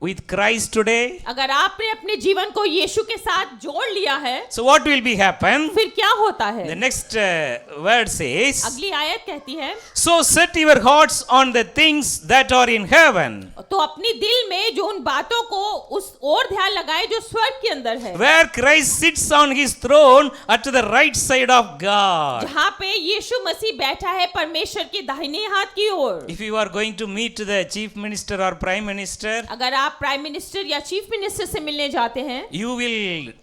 with Christ today,
अगर आपने अपने जीवन को यीशु के साथ जोड़ लिया है,
so what will be happen?
फिर क्या होता है?
The next word says,
अगली आयत कहती है,
so set your hearts on the things that are in heaven,
तो अपनी दिल में जो उन बातों को उस ओर ध्यान लगाए जो स्वर्ग के अंदर है,
where Christ sits on his throne at the right side of God.
जहाँ पे यीशु मसीह बैठा है परमेश्वर के दाहिने हाथ की ओर।
If you are going to meet the chief minister or prime minister,
अगर आप प्राइम मिनिस्टर या चीफ मिनिस्टर से मिलने जाते हैं,
you will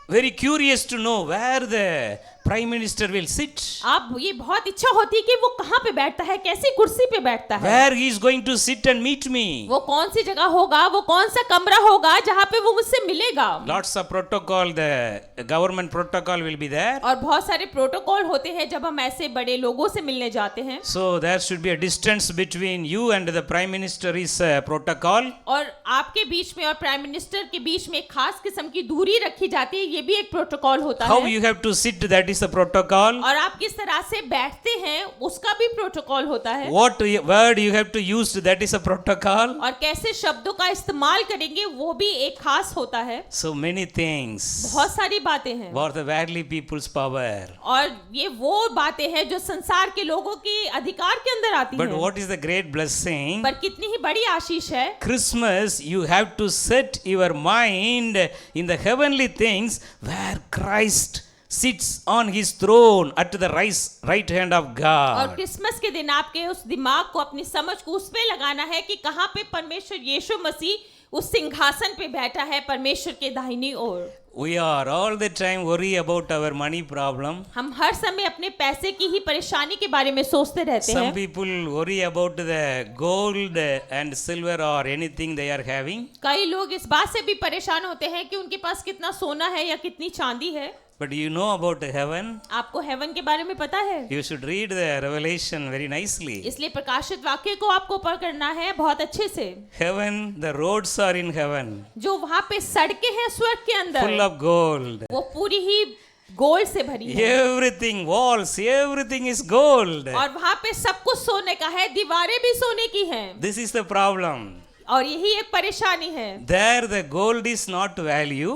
very curious to know where the prime minister will sit,
आप ये बहुत इच्छा होती है कि वो कहाँ पे बैठता है, कैसी कुर्सी पे बैठता है,
where he is going to sit and meet me.
वो कौन सी जगह होगा, वो कौन सा कमरा होगा जहाँ पे वो मुझसे मिलेगा।
Lots of protocol, the government protocol will be there.
और बहुत सारे प्रोटोकॉल होते हैं जब हम ऐसे बड़े लोगों से मिलने जाते हैं।
So there should be a distance between you and the prime minister is a protocol.
और आपके बीच में और प्राइम मिनिस्टर के बीच में एक खास किस्म की दूरी रखी जाती है, ये भी एक प्रोटोकॉल होता
How
है।
you have to sit, that is a protocol.
और आप किस तरह से बैठते हैं उसका भी प्रोटोकॉल होता है।
What word you have to use, that is a protocol.
और कैसे शब्दों का इस्तेमाल करेंगे वो भी एक खास होता है।
So many things
बहुत सारी बातें हैं
for the worldly people's power.
और ये वो बातें हैं जो संसार के लोगों के अधिकार के अंदर आती
But
हैं।
what is the great blessing?
पर कितनी ही बड़ी आशीष है।
Christmas, you have to set your mind in the heavenly things where Christ sits on his throne at the right hand of
और
God.
क्रिसमस के दिन आपके उस दिमाग को, अपनी समझ को उस पे लगाना है कि कहाँ पे परमेश्वर यीशु मसीह उस सिंहासन पे बैठा है परमेश्वर के दाहिनी ओर।
We are all the time worry about our money problem.
हम हर समय अपने पैसे की ही परेशानी के बारे में सोचते रहते
Some
हैं।
people worry about the gold and silver or anything they are having.
कई लोग इस बात से भी परेशान होते हैं कि उनके पास कितना सोना है या कितनी चांदी है।
But you know about heaven?
आपको हेवन के बारे में पता है?
You should read the Revelation very nicely.
इसलिए प्रकाशित वाक्य को आपको पढ़ना है बहुत अच्छे से।
Heaven, the roads are in heaven,
जो वहाँ पे सड़कें हैं स्वर्ग के अंदर,
full of gold.
वो पूरी ही गोल्ड से भरी है।
Everything, walls, everything is gold.
और वहाँ पे सब कुछ सोने का है, दीवारें भी सोने की हैं।
This is the problem.
और यही एक परेशानी है।
There the gold is not value,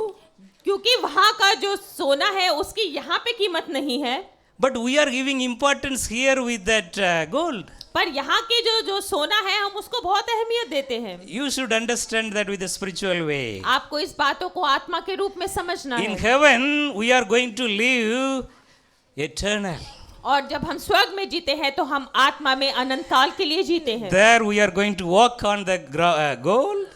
क्योंकि वहाँ का जो सोना है उसकी यहाँ पे कीमत नहीं है।
but we are giving importance here with that gold.
पर यहाँ के जो सोना है हम उसको बहुत अहमियत देते हैं।
You should understand that with a spiritual way.
आपको इस बातों को आत्मा के रूप में समझना
In
है।
heaven, we are going to live eternal.
और जब हम स्वर्ग में जीते हैं तो हम आत्मा में अनंत काल के लिए जीते हैं।
There we are going to walk on the gold.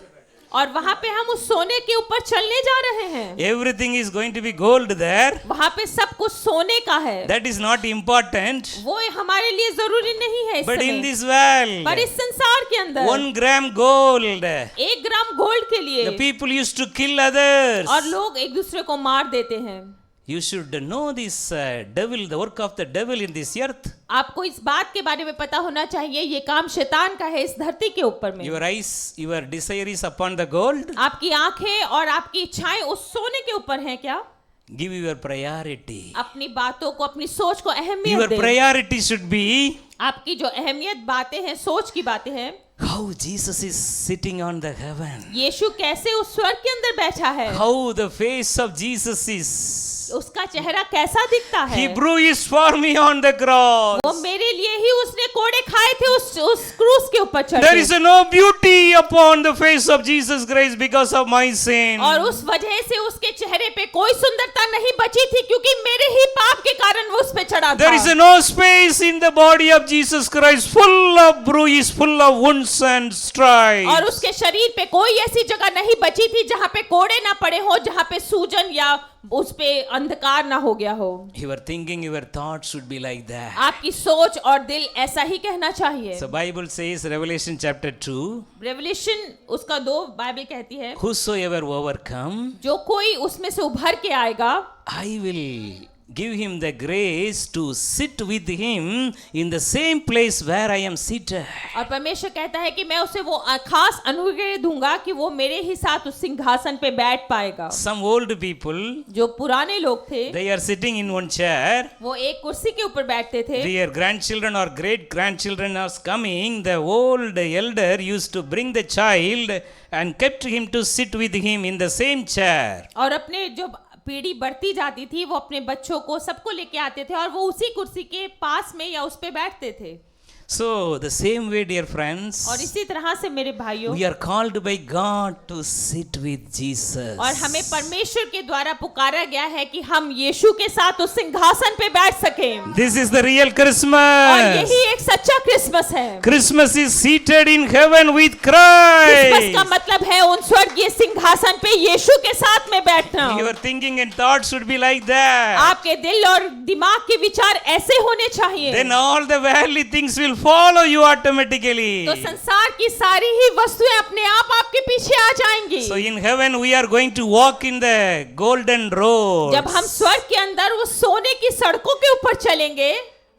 और वहाँ पे हम उस सोने के ऊपर चलने जा रहे हैं।
Everything is going to be gold there.
वहाँ पे सब कुछ सोने का है।
That is not important.
वो हमारे लिए जरूरी नहीं है इस
But in
समय।
this world,
पर इस संसार के अंदर
1 gram gold,
1 ग्राम गोल्ड के लिए
the people used to kill others.
और लोग एक दूसरे को मार देते हैं।
You should know this devil, the work of the devil in this earth.
आपको इस बात के बारे में पता होना चाहिए ये काम शैतान का है इस धरती के ऊपर में।
Your eyes, your desire is upon the gold.
आपकी आंखें और आपकी इच्छाएं उस सोने के ऊपर हैं क्या?
Give your priority.
अपनी बातों को, अपनी सोच को अहमियत
Your
दें।
priority should be
आपकी जो अहमियत बातें हैं, सोच की बातें हैं,
how Jesus is sitting on the heaven.
यीशु कैसे उस स्वर्ग के अंदर बैठा है,
How the face of Jesus is.
उसका चेहरा कैसा दिखता है।
He bruised for me on the cross.
वो मेरे लिए ही उसने कोड़े खाए थे उस क्रूस के ऊपर चढ़
There
के।
is no beauty upon the face of Jesus Christ because of my sin.
और उस वजह से उसके चेहरे पे कोई सुंदरता नहीं बची थी क्योंकि मेरे ही पाप के कारण वो उस पे पे चढ़ा
There is
था।
no space in the body of Jesus Christ, full of bruises, full of wounds and stripes.
और उसके शरीर पे कोई ऐसी जगह नहीं बची थी जहाँ पे कोड़े ना पड़े हो, जहाँ पे सूजन या उस पे अंधकार ना हो गया हो।
Your thinking, your thoughts should be like that.
आपकी सोच और दिल ऐसा ही कहना चाहिए।
So Bible says, Revelation chapter 2,
revolution उसका 2 बाइबल कहती है,
whosoever overcome,
जो कोई उसमें से उभर के आएगा,
I will give him the grace to sit with him in the same place where I am seated.
और परमेश्वर कहता है कि मैं उसे वो खास अनुग्रह दूंगा कि वो मेरे ही साथ उस सिंहासन पे बैठ पाएगा।
Some old people,
जो पुराने लोग थे,
they are sitting in one chair.
वो एक कुर्सी के ऊपर बैठते थे।
Their grandchildren or great grandchildren are coming. The old elder used to bring the child and kept him to sit with him in the same chair.
और अपने जो पीढ़ी बढ़ती जाती थी, वो अपने बच्चों को सबको लेके आते थे और वो उसी कुर्सी के पास में या उस पे बैठते थे।
So, the same way, dear friends,
और इसी तरह से मेरे भाइयों,
we are called by God to sit with Jesus.
और हमें परमेश्वर के द्वारा पुकारा गया है कि हम यीशु के साथ उस सिंहासन पे बैठ सकें।
This is the real
और
Christmas.
यही एक सच्चा क्रिसमस है।
Christmas is seated in heaven with
Christmas का
Christ.
मतलब है उन स्वर्गीय सिंहासन पे यीशु के साथ में बैठना।
Your thinking and thoughts should be like that.
आपके दिल और दिमाग के विचार ऐसे होने चाहिए।
Then all the worldly things will follow you automatically.
तो संसार की सारी ही वस्तुएं अपने आप आपके पीछे आ जाएंगी।
So in heaven we are going to walk in the golden road.
जब हम स्वर्ग के अंदर वो सोने की सड़कों के ऊपर चलेंगे,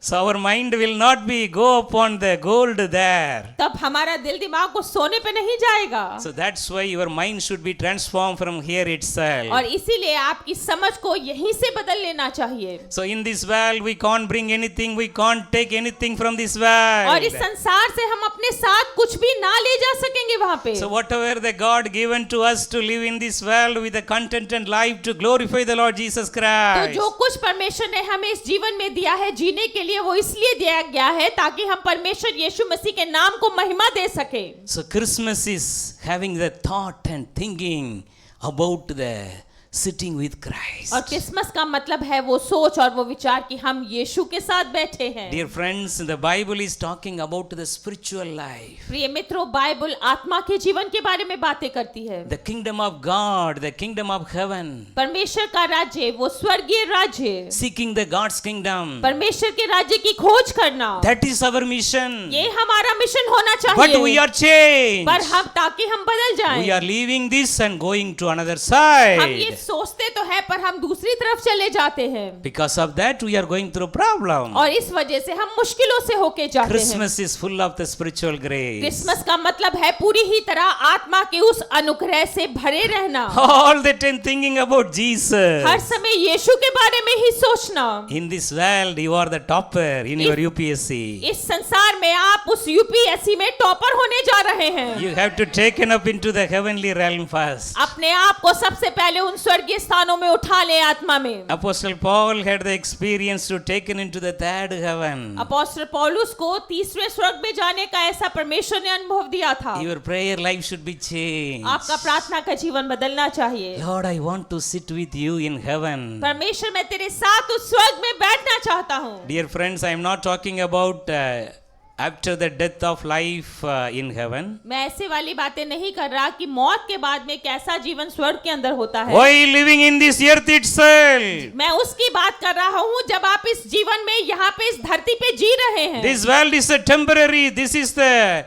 So our mind will not be go upon the gold there.
तब हमारा दिल दिमाग को सोने पे नहीं जाएगा।
So that's why your mind should be transformed from here itself.
और इसीलिए आपकी समझ को यहीं से बदल लेना चाहिए।
So in this world we can't bring anything, we can't take anything from this
और इस
world.
संसार से हम अपने साथ कुछ भी ना ले जा सकेंगे वहां पे।
So whatever the God given to us to live in this world with a contented life to glorify the Lord Jesus
तो
Christ.
जो कुछ परमेश्वर ने हमें इस जीवन में दिया है जीने के लिए, वो इसलिए दिया गया है ताकि हम परमेश्वर यीशु मसीह के नाम को महिमा दे सके।
So Christmas is having the thought and thinking about the sitting with Christ.
और क्रिसमस का मतलब है वो सोच और वो विचार कि हम यीशु के साथ बैठे हैं।
Dear friends, the Bible is talking about the spiritual life.
प्रिय मित्रों, बाइबल आत्मा के जीवन के बारे में बातें करती है।
The kingdom of God, the kingdom of heaven.
परमेश्वर का राज्य, वो स्वर्गीय राज्य,
Seeking the God's kingdom.
परमेश्वर के राज्य की खोज करना,
That is our mission.
ये हमारा मिशन होना
But we
चाहिए।
are changed.
पर हम ताकि हम बदल
We
जाएं।
are leaving this and going to another
हम ये
side.
सोचते तो है पर हम दूसरी तरफ चले जाते हैं।
Because of that, we are going through problem.
और इस वजह से हम मुश्किलों से होके जाते हैं।
Christmas is full of the spiritual grace.
Christmas का मतलब है पूरी ही तरह आत्मा के उस अनुग्रह से भरे रहना।
All the time thinking about Jesus.
हर समय यीशु के बारे में ही सोचना।
In this world, you are the topper in your UPSC.
इस संसार में आप उस यूपीएससी में टॉपर होने जा रहे हैं।
You have to taken up into the heavenly realm first.
अपने आप को सबसे पहले उन स्वर्गीय स्थानों में उठा ले आत्मा में।
Apostle Paul had the experience to taken into the third heaven.
अपोस्तल पौलुस को तीसरे स्वर्ग में जाने का ऐसा परमेश्वर ने अनुभव दिया था।
Your prayer life should be changed.
आपका प्रार्थना का जीवन बदलना चाहिए।
Lord, I want to sit with you in heaven.
परमेश्वर, मैं तेरे साथ उस स्वर्ग में बैठना चाहता हूँ।
Dear friends, I am not talking about after the death of life in heaven.
मैं ऐसे वाली बातें नहीं कर रहा कि मौत के बाद में कैसा जीवन स्वर्ग के अंदर होता है।
Why living in this earth itself?
मैं उसकी बात कर रहा हूँ जब आप इस जीवन में यहाँ पे इस धरती पे जी रहे हैं।
This world is a temporary. This is the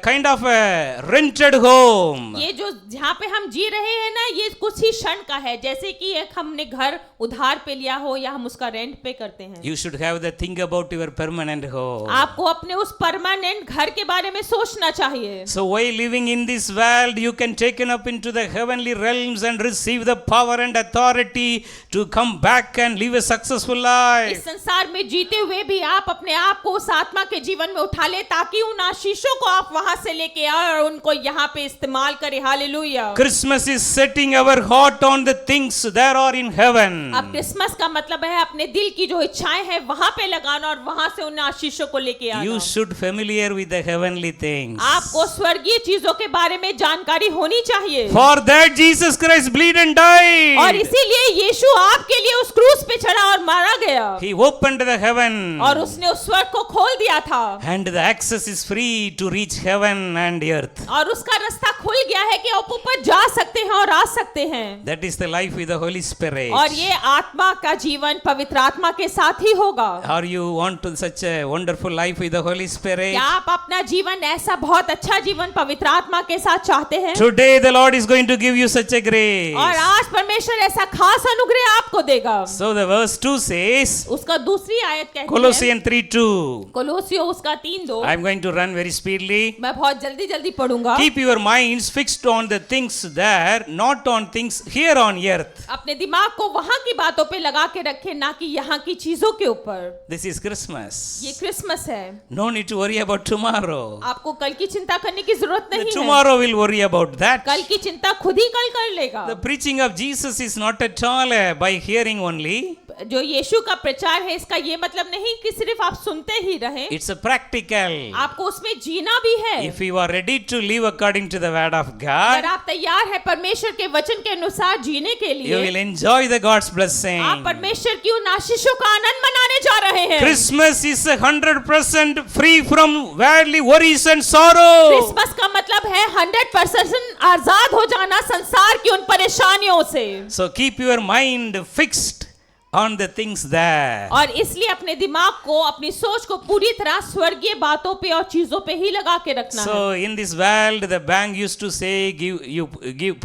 kind of a rented home.
ये जो जहाँ पे हम जी रहे हैं ना, ये कुछ ही क्षण का है, जैसे कि एक हमने घर उधार पे लिया हो या हम उसका रेंट पे करते हैं।
You should have the think about your permanent home.
आपको अपने उस परमानेंट घर के बारे में सोचना चाहिए।
So while living in this world, you can taken up into the heavenly realms and receive the power and authority to come back and live a successful
इस
life.
संसार में जीते हुए भी आप अपने आप को उस आत्मा के जीवन में उठा ले ताकि उन आशीषों को आप वहां से लेके आए और उनको यहाँ पे इस्तेमाल करें। Hallelujah.
Christmas is setting our heart on the things that are in heaven.
अब क्रिसमस का मतलब है अपने दिल की जो इच्छाएं हैं वहां पे लगाना और वहां से उन आशीषों को लेके आना।
You should familiar with the heavenly things.
आपको स्वर्गीय चीजों के बारे में जानकारी होनी चाहिए।
For that Jesus Christ bleed and died.
और इसीलिए यीशु आपके लिए उस क्रूस पे चढ़ा और मारा गया। गया
He opened the heaven.
और उसने उस स्वर्ग को खोल दिया था
And the access is free to reach heaven and earth.
और उसका रास्ता खुल गया है कि आप ऊपर जा सकते हैं और आ सकते हैं।
That is the life with the Holy Spirit.
और ये आत्मा का जीवन पवित्र आत्मा के साथ ही होगा।
Or you want to such a wonderful life with the Holy Spirit?
क्या आप अपना जीवन ऐसा बहुत अच्छा जीवन पवित्र आत्मा के साथ चाहते हैं?
Today the Lord is going to give you such a grace.
और आज परमेश्वर ऐसा खास अनुग्रह आपको देगा।
So the verse 2 says,
उसका दूसरी आयत कहती है,
Colossians 3:2.
कोलोसियों उसका 3:2।
I'm going to run very speedily.
मैं बहुत जल्दी जल्दी पढ़ूंगा।
Keep your minds fixed on the things there, not on things here on earth.
अपने दिमाग को वहां की बातों पे लगा के रखें, ना कि यहाँ की चीजों के ऊपर।
This is Christmas.
ये क्रिसमस है।
No need to worry about tomorrow.
आपको कल की चिंता करने की जरूरत नहीं है।
Tomorrow will worry about that.
कल की चिंता खुद ही कल कर लेगा।
The preaching of Jesus is not at all by hearing only.
जो यीशु का प्रचार है इसका ये मतलब नहीं कि सिर्फ आप सुनते ही रहें।
It's a practical.
आपको उसमें जीना भी है।
If you are ready to live according to the word of
अगर
God,
आप तैयार हैं परमेश्वर के वचन के अनुसार जीने के
you will
लिए,
enjoy the God's blessing.
आप परमेश्वर की उन आशीषों का आनंद मनाने जा रहे हैं।
Christmas is 100% free from worldly worries and sorrow.
Christmas का मतलब है 100% आजाद हो जाना संसार की उन परेशानियों से।
So keep your mind fixed on the things there.
और इसलिए अपने दिमाग को, अपनी सोच को पूरी तरह स्वर्गीय बातों पे और चीजों पे ही लगा के रखना है।
So in this world, the bank used to say,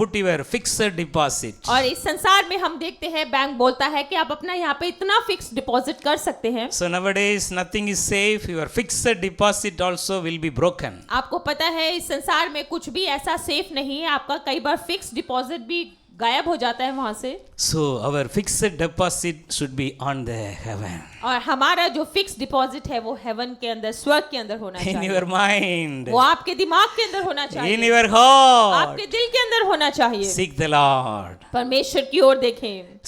put your fixed deposit.
और इस संसार में हम देखते हैं बैंक बोलता है कि आप अपना यहाँ पे इतना फिक्स डिपॉजिट कर सकते हैं।
So nowadays nothing is safe. Your fixed deposit also will be broken.
आपको पता है इस संसार में कुछ भी ऐसा सेफ नहीं है। आपका कई बार फिक्स डिपॉजिट भी गायब हो जाता है वहां से।
So our fixed deposit should be on the heaven.
और हमारा जो फिक्स डिपॉजिट है वो हेवन के अंदर, स्वर्ग के अंदर होना
In
चाहिए।
your mind.
वो आपके दिमाग के अंदर होना चाहिए।
In your heart.
आपके दिल के अंदर होना चाहिए।
Seek the Lord.
परमेश्वर की ओर देखें।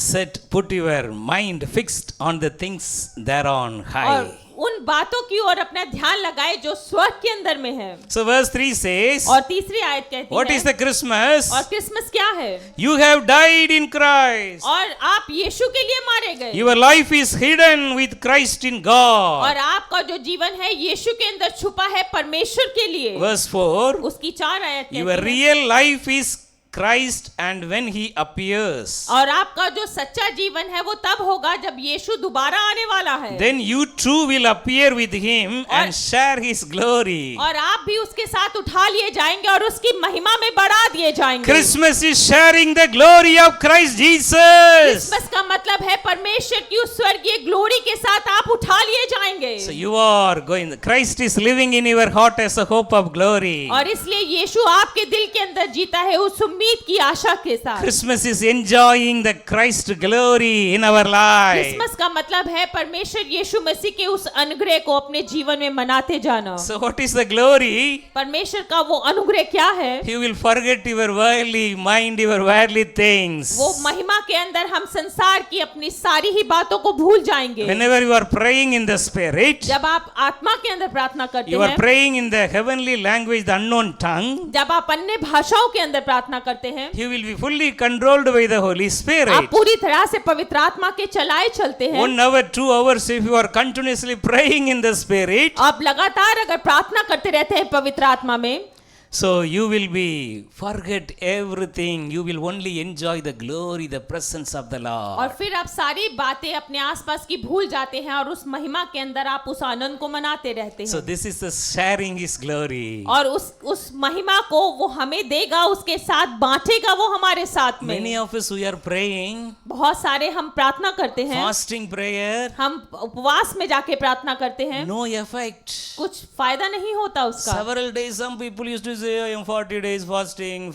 Put your mind fixed on the things thereon high.
और उन बातों की ओर अपना ध्यान लगाए जो स्वर्ग के अंदर में है।
So verse 3 says,
और तीसरी आयत कहती
what
है,
is the Christmas?
और क्रिसमस क्या है?
You have died in Christ.
और आप यीशु के लिए मारे गए।
Your life is hidden with Christ in God.
और आपका जो जीवन है यीशु के अंदर छुपा है परमेश्वर के लिए।
Verse 4,
उसकी 4 आयत
your
कहती है,
real life is Christ and when he appears,
और आपका जो सच्चा जीवन है वो तब होगा जब यीशु दोबारा आने वाला है।
then you too will appear with him and share his glory.
और आप भी उसके साथ उठा लिए जाएंगे और उसकी महिमा में बढ़ा दिए जाएंगे।
Christmas is sharing the glory of Christ Jesus.
Christmas का मतलब है परमेश्वर की उस स्वर्गीय ग्लोरी के साथ आप उठा लिए जाएंगे।
So you are going, Christ is living in your heart as a hope of glory.
और इसलिए यीशु आपके दिल के अंदर जीता है उस उम्मीद की आशा के साथ।
Christmas is enjoying the Christ glory in our life.
Christmas का मतलब है परमेश्वर यीशु मसीह के उस अनुग्रह को अपने जीवन में मनाते जाना।
So what is the glory?
परमेश्वर का वो अनुग्रह क्या है?
You will forget your worldly mind, your worldly things.
वो महिमा के अंदर हम संसार की अपनी सारी ही बातों को भूल जाएंगे।
Whenever you are praying in the spirit,
जब आप आत्मा के अंदर प्रार्थना करते
you are
हैं,
praying in the heavenly language, the unknown tongue,
जब आप अन्य भाषाओं के अंदर प्रार्थना करते हैं,
you will be fully controlled by the Holy Spirit.
आप पूरी तरह से पवित्र आत्मा के चलाए चलते हैं।
1 hour, 2 hours, if you are continuously praying in the spirit,
आप लगातार अगर प्रार्थना करते रहते हैं पवित्र आत्मा में,
so you will be forget everything. You will only enjoy the glory, the presence of the
और
Lord.
फिर आप सारी बातें अपने आसपास की भूल जाते हैं और उस महिमा के अंदर आप उस आनंद को मनाते रहते
So
हैं।
this is the sharing His glory.
और उस महिमा को वो हमें देगा, उसके साथ बांटेगा वो हमारे साथ में।
Many of us we are praying,
बहुत सारे हम प्रार्थना करते हैं,
fasting prayer,
हम उपवास में जाके प्रार्थना करते हैं,
no effect.
कुछ फायदा नहीं होता उसका।
Several days some people used to say I am 40 days fasting.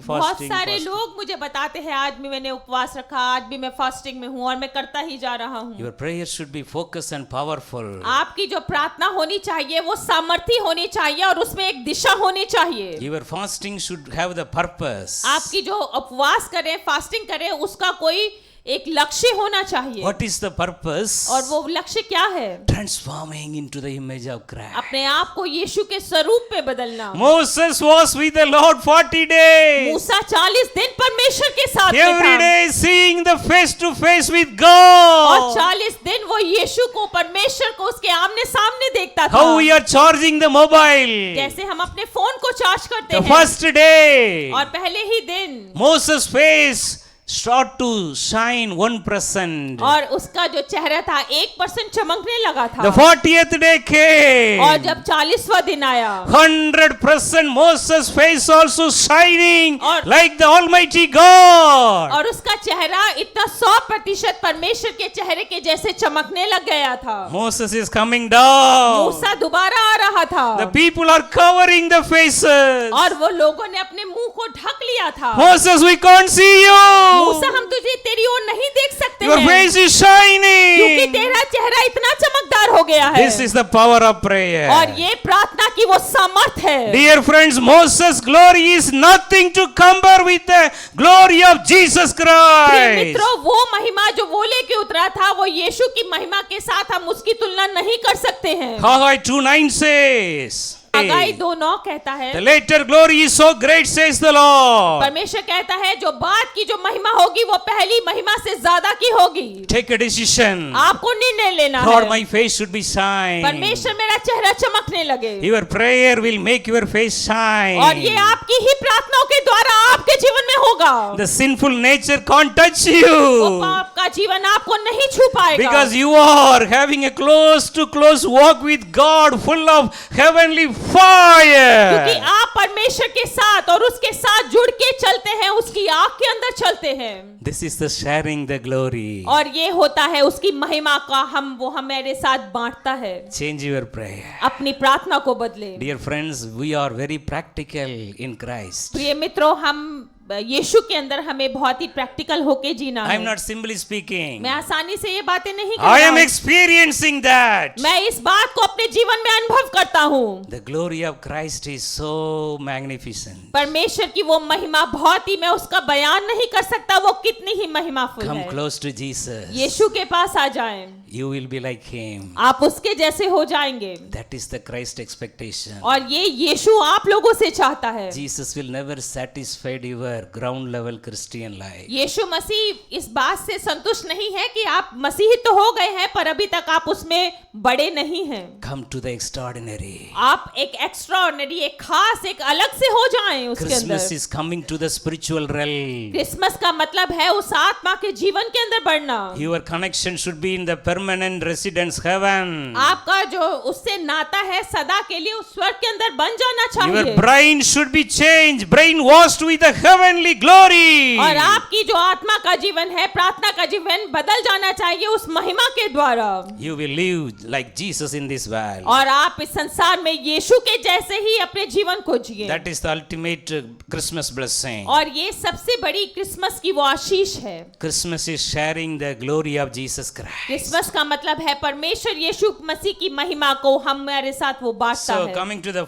बहुत सारे लोग मुझे बताते हैं आज भी मैंने उपवास रखा, आज भी मैं फास्टिंग में हूँ और मैं करता ही जा रहा हूँ।
Your prayer should be focused and powerful.
आपकी जो प्रार्थना होनी चाहिए वो सामर्थी होनी चाहिए और उसमें एक दिशा होनी चाहिए।
Your fasting should have the purpose.
आपकी जो उपवास करें, फास्टिंग करें, उसका कोई एक लक्ष्य होना चाहिए।
What is the purpose?
और वो लक्ष्य क्या है?
Transforming into the image of Christ.
अपने आप को यीशु के स्वरूप में बदलना।
Moses was with the Lord 40 days.
मूसा 40 दिन परमेश्वर के साथ में
Every
था
day seeing the face to face with
और
God.
40 दिन वो यीशु को, परमेश्वर को उसके आमने सामने देखता था।
How we are charging the mobile.
जैसे हम अपने फोन को चार्ज करते
The
हैं
first day,
और पहले ही दिन
Moses' face start to shine 1%.
और उसका जो चेहरा था 1% चमकने लगा था।
The 40th day came.
और जब 40वां दिन आया
100% Moses' face also shining
और-
like the Almighty God.
और उसका चेहरा इतना 100% परमेश्वर के चेहरे के जैसे चमकने लग गया था।
Moses is coming down.
मूसा दोबारा आ रहा था
The people are covering the faces.
और वो लोगों ने अपने मुंह को ढक लिया था।
Moses, we can't see you.
मूसा, हम तुझे तेरी ओर नहीं देख सकते
Your
हैं
face is
क्योंकि
shining.
तेरा चेहरा इतना चमकदार हो गया है।
This is the power of prayer.
और ये प्रार्थना की वो सामर्थ है।
Dear friends, Moses' glory is nothing to compare with the glory of Jesus
प्रिय
Christ.
मित्रों, वो महिमा जो वो लेके उतरा था वो यीशु की महिमा के साथ हम उसकी तुलना नहीं कर सकते हैं।
Haggai 2:9 says,
हगाई 2:9 कहता है,
the later glory is so great, says the Lord.
परमेश्वर कहता है जो बाद की जो महिमा होगी वो पहली महिमा से ज्यादा की होगी।
Take a decision.
आपको निर्णय लेना
Lord,
है।
my face should be shine.
परमेश्वर मेरा चेहरा चमकने लगे
Your prayer will make your face shine.
और ये आपकी ही प्रार्थनाओं के द्वारा आपके जीवन में होगा।
The sinful nature can't touch
वो
you
पाप का जीवन आपको नहीं छू पाएगा
because you are having a close to close walk with God, full of heavenly
क्योंकि
fire.
आप परमेश्वर के साथ और उसके साथ जुड़ के चलते हैं, उसकी आग के अंदर चलते हैं
This is the sharing the glory.
और ये होता है उसकी महिमा का वो हमारे साथ बांटता है।
Change your prayer.
अपनी प्रार्थना को बदले।
Dear friends, we are very practical in Christ.
प्रिय मित्रों, हम यीशु के अंदर हमें बहुत ही प्रैक्टिकल होके जीना
I am
है।
not simply speaking.
मैं आसानी से ये बातें नहीं
I
कर
am
रहा
experiencing that.
मैं इस बात को अपने जीवन में अनुभव करता हूँ।
The glory of Christ is so magnificent.
परमेश्वर की वो महिमा बहुत ही, मैं उसका बयान नहीं कर सकता वो कितनी ही महिमाफुल
Come
है।
close to Jesus.
यीशु के पास आ जाएं,
You will be like him.
आप उसके जैसे हो जाएंगे
That is the Christ expectation.
और ये यीशु आप लोगों से चाहता है।
Jesus will never satisfy your ground level Christian life.
यीशु मसीह इस बात से संतुष्ट नहीं है कि आप मसीही तो हो गए हैं पर अभी तक आप उसमें बड़े नहीं हैं।
Come to the extraordinary.
आप एक एक्स्ट्राऑर्डिनरी, एक खास, एक अलग से हो जाएं उसके
Christmas
अंदर।
is coming to the spiritual realm.
Christmas का मतलब है उस आत्मा के जीवन के अंदर बढ़ना।
Your connection should be in the permanent residence heaven.
आपका जो उससे नाता है सदा के लिए उस स्वर्ग के अंदर बन जाना
Your
चाहिए
brain should be changed, brainwashed with the heavenly glory.
और आपकी जो आत्मा का जीवन है, प्रार्थना का जीवन बदल जाना चाहिए उस महिमा के द्वारा
You will live like Jesus in this world.
और आप इस संसार में यीशु के जैसे ही अपने जीवन को जिए।
That is the ultimate Christmas blessing.
और ये सबसे बड़ी क्रिसमस की वो आशीष है।
Christmas is sharing the glory of Jesus Christ.
Christmas का मतलब है परमेश्वर यीशु मसीह की महिमा को हमारे साथ वो बांटता
So
है।
coming to the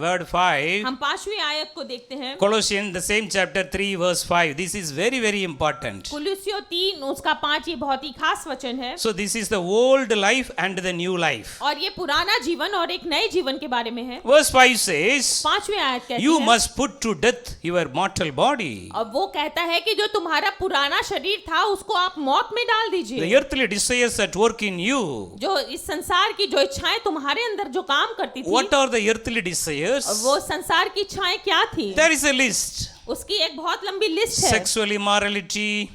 word 5,
हम 5वीं आयत को देखते हैं।
Colossians, the same chapter 3 verse 5. This is very very important.
कुलुस्सियों 3 उसका 5 ये बहुत ही खास वचन है।
So this is the old life and the new life.
और ये पुराना जीवन और एक नए जीवन के बारे में है।
Verse 5 says,
5वीं आयत कहती
you
है,
must put to death your mortal body.
अब वो कहता है कि जो तुम्हारा पुराना शरीर था उसको आप मौत में डाल
The
दीजिए।
earthly desires at work in you.
जो इस संसार की जो इच्छाएं तुम्हारे अंदर जो काम करती थी,
What are the earthly desires?
वो संसार की इच्छाएं क्या थी?
There is a list.
उसकी एक बहुत लंबी लिस्ट है।
Sexual immorality,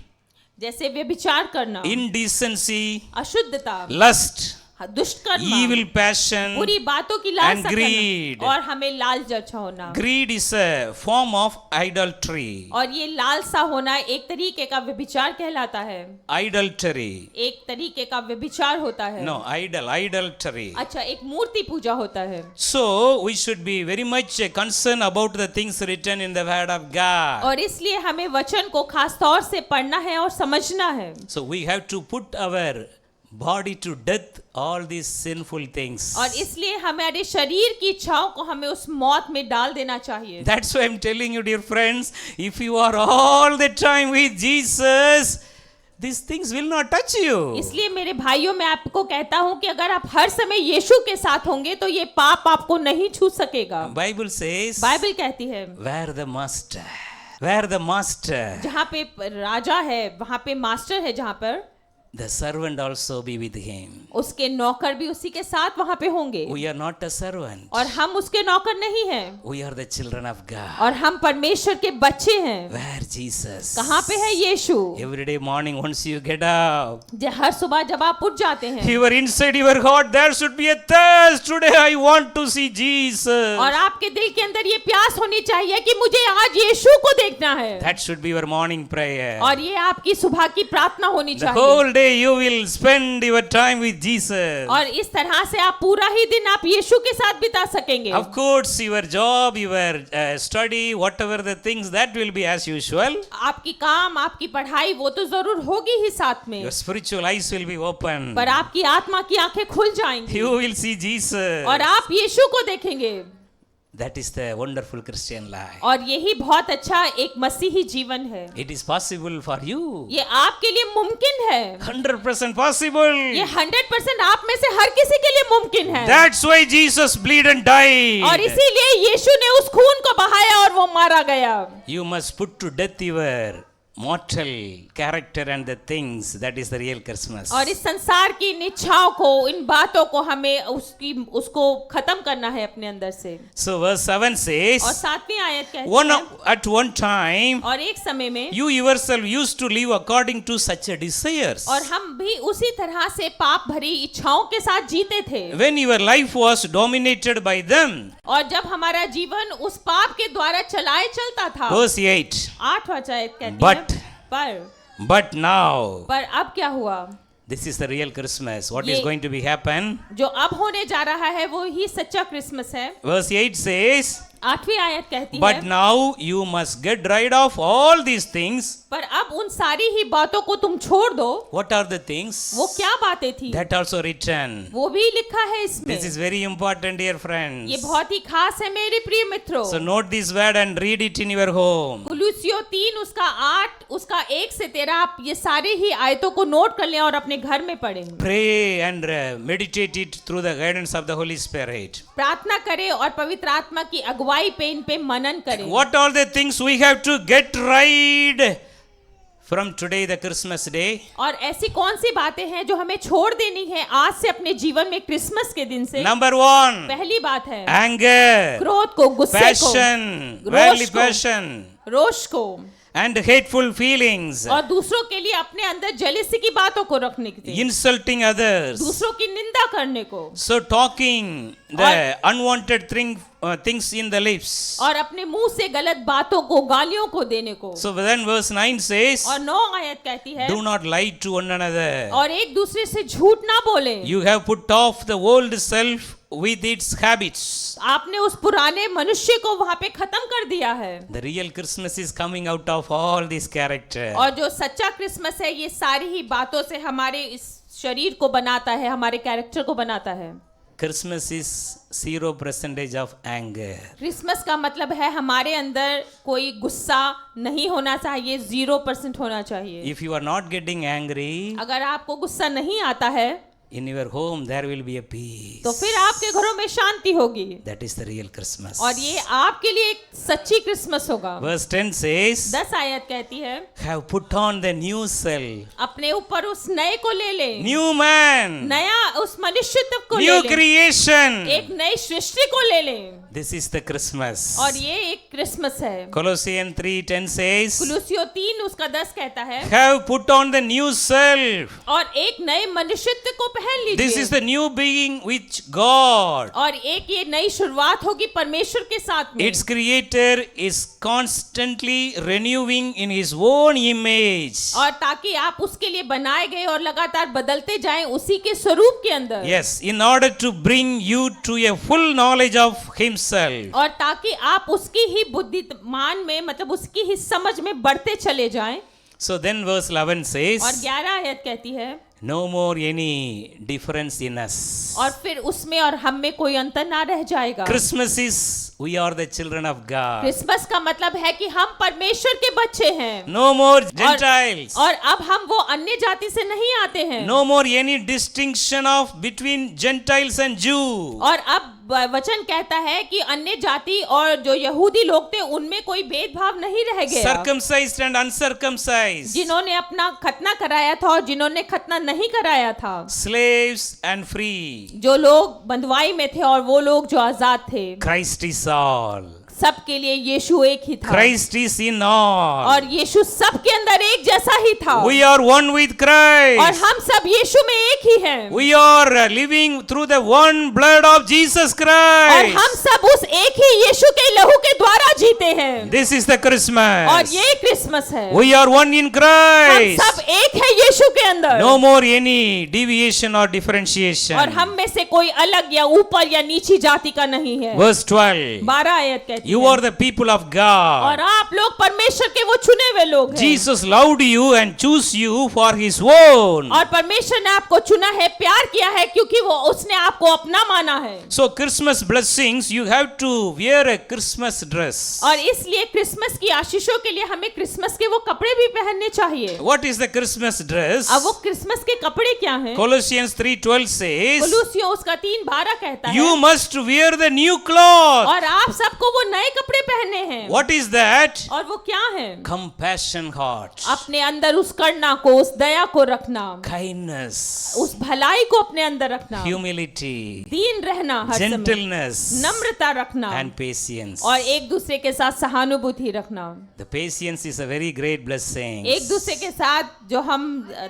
जैसे व्यभिचार करना,
indecency,
अशुद्धता,
lust,
दुष्ट कर्म,
evil passion.
बुरी बातों की
and
लालसा
greed.
करना और हमें लालच अच्छा होना।
Greed is a form of idolatry.
और ये लालसा होना एक तरीके का व्यभिचार कहलाता है।
Idolatry.
एक तरीके का व्यभिचार होता है।
No, idolatry.
अच्छा, एक मूर्ति पूजा होता है।
So we should be very much concerned about the things written in the Word of God.
और इसलिए हमें वचन को खास तौर से पढ़ना है और समझना है।
So we have to put our body to death, all these sinful things.
और इसलिए हमारे शरीर की इच्छाओं को हमें उस मौत में डाल देना चाहिए।
That's why I'm telling you, dear friends, if you are all the time with Jesus, these things will not touch you.
इसलिए मेरे भाइयों मैं आपको कहता हूं कि अगर आप हर समय यीशु के साथ होंगे तो ये पाप आपको नहीं छू सकेगा।
Bible says,
बाइबल कहती है
where the master,
जहाँ पे राजा है वहाँ पे मास्टर है, जहाँ पर
the servant also be with him.
उसके नौकर भी उसी के साथ वहाँ पे होंगे।
We are not a servant.
और हम उसके नौकर नहीं हैं,
We are the children of God.
और हम परमेश्वर के बच्चे हैं।
Where Jesus?
कहाँ पे है यीशु?
Every day morning once you get up,
हर सुबह जब आप उठ जाते हैं
your inside your heart there should be a thirst. Today I want to see Jesus.
और आपके दिल के अंदर ये प्यास होनी चाहिए कि मुझे आज यीशु को देखना है।
That should be your morning prayer.
और ये आपकी सुबह की प्रार्थना होनी
The
चाहिए।
whole day you will spend your time with Jesus.
और इस तरह से आप पूरा ही दिन आप यीशु के साथ बिता सकेंगे।
Of course, your job, your study, whatever the things, that will be as usual.
आपकी काम, आपकी पढ़ाई वो तो जरूर होगी ही साथ में,
Your spiritual eyes will be open.
पर आपकी आत्मा की आंखें खुल जाएंगी
You will see Jesus.
और आप यीशु को देखेंगे।
That is the wonderful Christian life.
और यही बहुत अच्छा एक मसीही जीवन है।
It is possible for you.
ये आपके लिए मुमकिन है,
100% possible.
ये 100% आप में से हर किसी के लिए मुमकिन है।
That's why Jesus bled and died.
और इसीलिए यीशु ने उस खून को बहाया और वो मारा गया।
You must put to death your mortal character and the things. That is the real Christmas.
और इस संसार की इन इच्छाओं को, इन बातों को हमें उसको खत्म करना है अपने अंदर से।
So verse 7 says,
और 7वीं आयत कहती है,
at one time
और एक समय में
you yourself used to live according to such a desires.
और हम भी उसी तरह से पाप भरी इच्छाओं के साथ जीते थे।
When your life was dominated by them.
और जब हमारा जीवन उस पाप के द्वारा चलाए चलता था।
Verse 8.
8वां आयत कहती है,
But now.
पर अब क्या हुआ?
This is the real Christmas. What is going to be happen?
जो अब होने जा रहा है वो ही सच्चा क्रिसमस है।
Verse 8 says,
8वीं आयत कहती
but
है,
now you must get rid of all these things.
पर अब उन सारी ही बातों को तुम छोड़ दो।
What are the things?
वो क्या बातें थी?
That also written.
वो भी लिखा है इसमें।
This is very important, dear friends.
ये बहुत ही खास है मेरे प्रिय मित्रों।
So note this word and read it in your home.
कुलुस्सियों 3 उसका 8 उसका 1 से 13 आप ये सारे ही आयतों को नोट कर लें और अपने घर में पढ़ें।
Pray and meditate it through the guidance of the Holy Spirit.
प्रार्थना करें और पवित्र आत्मा की अगुवाई पे इन पे मनन करें।
What are the things we have to get rid from today, the Christmas day?
और ऐसी कौन सी बातें हैं जो हमें छोड़ देनी है आज से अपने जीवन में क्रिसमस के दिन से?
Number 1.
पहली बात है
Anger,
क्रोध को, गुस्से
passion,
को,
worldly
रोष को,
passion,
रोष को
and hateful feelings,
और दूसरों के लिए अपने अंदर जेलसी की बातों को रखने के लिए,
insulting others.
दूसरों की निंदा करने को,
So talking the unwanted things in the lips.
और अपने मुंह से गलत बातों को, गालियों को देने को।
So then verse 9 says,
और 9 आयत कहती है,
do not lie to one another.
और एक दूसरे से झूठ ना बोले।
You have put off the old self with its habits.
आपने उस पुराने मनुष्य को वहां पे खत्म कर दिया है।
The real Christmas is coming out of all this character.
और जो सच्चा क्रिसमस है ये सारी ही बातों से हमारे इस शरीर को बनाता है, हमारे कैरेक्टर को बनाता है।
Christmas is 0% of anger.
Christmas का मतलब है हमारे अंदर कोई गुस्सा नहीं होना चाहिए, 0% होना चाहिए।
If you are not getting angry,
अगर आपको गुस्सा नहीं आता है
in your home there will be a peace.
तो फिर आपके घरों में शांति होगी।
That is the real Christmas.
और ये आपके लिए एक सच्ची क्रिसमस होगा।
Verse 10 says,
10 आयत कहती है,
have put on the new self.
अपने ऊपर उस नए को ले ले,
New man.
नया उस मनुष्यत्व को
New
ले ले,
creation.
एक नई सृष्टि को ले ले।
This is the Christmas.
और ये एक क्रिसमस है।
Colossians 3:10 says,
कुलुस्सियों 3 उसका 10 कहता है,
have put on the new self.
और एक नए मनुष्यत्व को पहन लीजिए।
This is the new being with God.
और एक ये नई शुरुआत होगी परमेश्वर के साथ में।
Its creator is constantly renewing in his own image.
और ताकि आप उसके लिए बनाए गए और लगातार बदलते जाएं उसी के स्वरूप के अंदर।
Yes, in order to bring you to a full knowledge of himself.
और ताकि आप उसकी ही बुद्धिमान में, मतलब उसकी ही समझ में बढ़ते चले जाएं।
So then verse 11
और
says,
11 आयत कहती है,
no more any difference in us.
और फिर उसमें और हम में कोई अंतर ना रह जाएगा।
Christmas is, we are the children of God.
Christmas का मतलब है कि हम परमेश्वर के बच्चे हैं।
No more Gentiles.
और अब हम वो अन्य जाति से नहीं आते हैं।
No more any distinction of between Gentiles and Jew.
और अब वचन कहता है कि अन्य जाति और जो यहूदी लोग थे उनमें कोई भेदभाव नहीं रह गया।
Circumcised and uncircumcised.
जिन्होंने अपना खतना कराया था और जिन्होंने खतना नहीं कराया था।
Slaves and free.
जो लोग बंधुआई में थे और वो लोग जो आजाद थे।
Christ is all.
सबके लिए यीशु एक ही था।
Christ is in all.
और यीशु सबके अंदर एक जैसा ही था।
We are one with
और
Christ.
हम सब यीशु में एक ही हैं।
We are living through the one blood of Jesus
और
Christ.
हम सब उस एक ही यीशु के लहू के द्वारा जीते हैं।
This is the
और
Christmas.
ये क्रिसमस है।
We are one in
हम
Christ.
सब एक है यीशु के अंदर।
No more any deviation or differentiation.
और हम में से कोई अलग या ऊपर या नीची जाति का नहीं है।
Verse 12.
12 आयत कहती
You
है,
are the people of God.
और आप लोग परमेश्वर के वो चुने हुए लोग हैं।
Jesus loved you and chose you for his own.
और परमेश्वर ने आपको चुना है, प्यार किया है, क्योंकि वो उसने आपको अपना माना है।
So Christmas blessings, you have to wear a Christmas dress.
और इसलिए क्रिसमस की आशीषों के लिए हमें क्रिसमस के वो कपड़े भी पहनने चाहिए।
What is the Christmas dress?
अब वो क्रिसमस के कपड़े क्या हैं?
Colossians 3:12 says,
कुलूसियों उसका 3:12 कहता
you
है,
must wear the new cloth.
और आप सबको वो नए कपड़े पहनने हैं।
What is that?
और वो क्या है?
Compassion heart,
अपने अंदर उस करुणा को, उस दया को रखना,
kindness,
उस भलाई को अपने अंदर रखना,
humility,
दीन रहना, हर समय
gentleness,
नम्रता रखना,
and patience.
और एक दूसरे के साथ सहानुभूति रखना।
The patience is a very great blessing.
एक दूसरे के साथ जो हम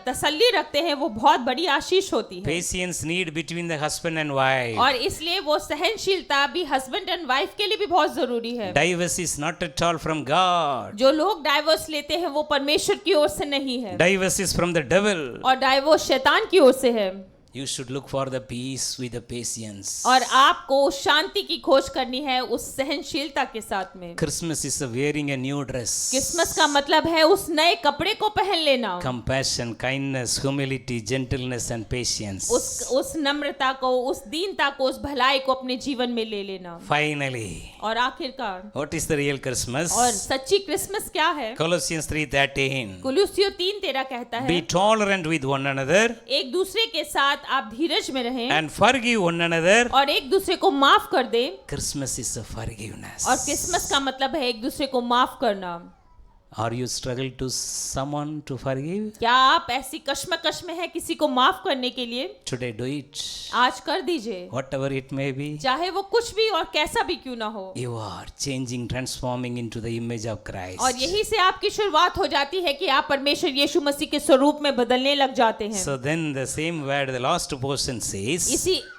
तसल्ली रखते हैं वो बहुत बड़ी आशीष होती है।
Patience need between the husband and wife.
और इसलिए वो सहनशीलता भी हस्बैंड एंड वाइफ के लिए भी बहुत जरूरी है।
Divorce is not at all from God.
जो लोग डाइवोर्स लेते हैं वो परमेश्वर की ओर से नहीं है,
Divorce is from the devil.
और डाइवोर्स शैतान की ओर से है।
You should look for the peace with the patience.
और आपको शांति की खोज करनी है उस सहनशीलता के साथ में।
Christmas is wearing a new dress.
Christmas का मतलब है उस नए कपड़े को पहन लेना।
Compassion, kindness, humility, gentleness and patience.
उस नम्रता को, उस दीनता को, उस भलाई को अपने जीवन में ले लेना।
Finally,
और आखिरकार,
what is the real Christmas?
और सच्ची क्रिसमस क्या है?
Colossians 3:13.
कुलूसियों 3:13 कहता
Be
है,
tolerant with one another
एक दूसरे के साथ आप धीरज में रहें
and forgive one another.
और एक दूसरे को माफ कर दें।
Christmas is a forgiveness.
और क्रिसमस का मतलब है एक दूसरे को माफ करना।
Are you struggle to someone to forgive?
क्या आप ऐसी कश्मकश में हैं किसी को माफ करने के लिए?
Today do it.
आज कर दीजिए,
Whatever it may be.
चाहे वो कुछ भी और कैसा भी क्यों ना हो।
You are changing, transforming into the image of Christ.
और यही से आपकी शुरुआत हो जाती है कि आप परमेश्वर यीशु मसीह के स्वरूप में बदलने लग जाते हैं।
So then the same word, the last portion says,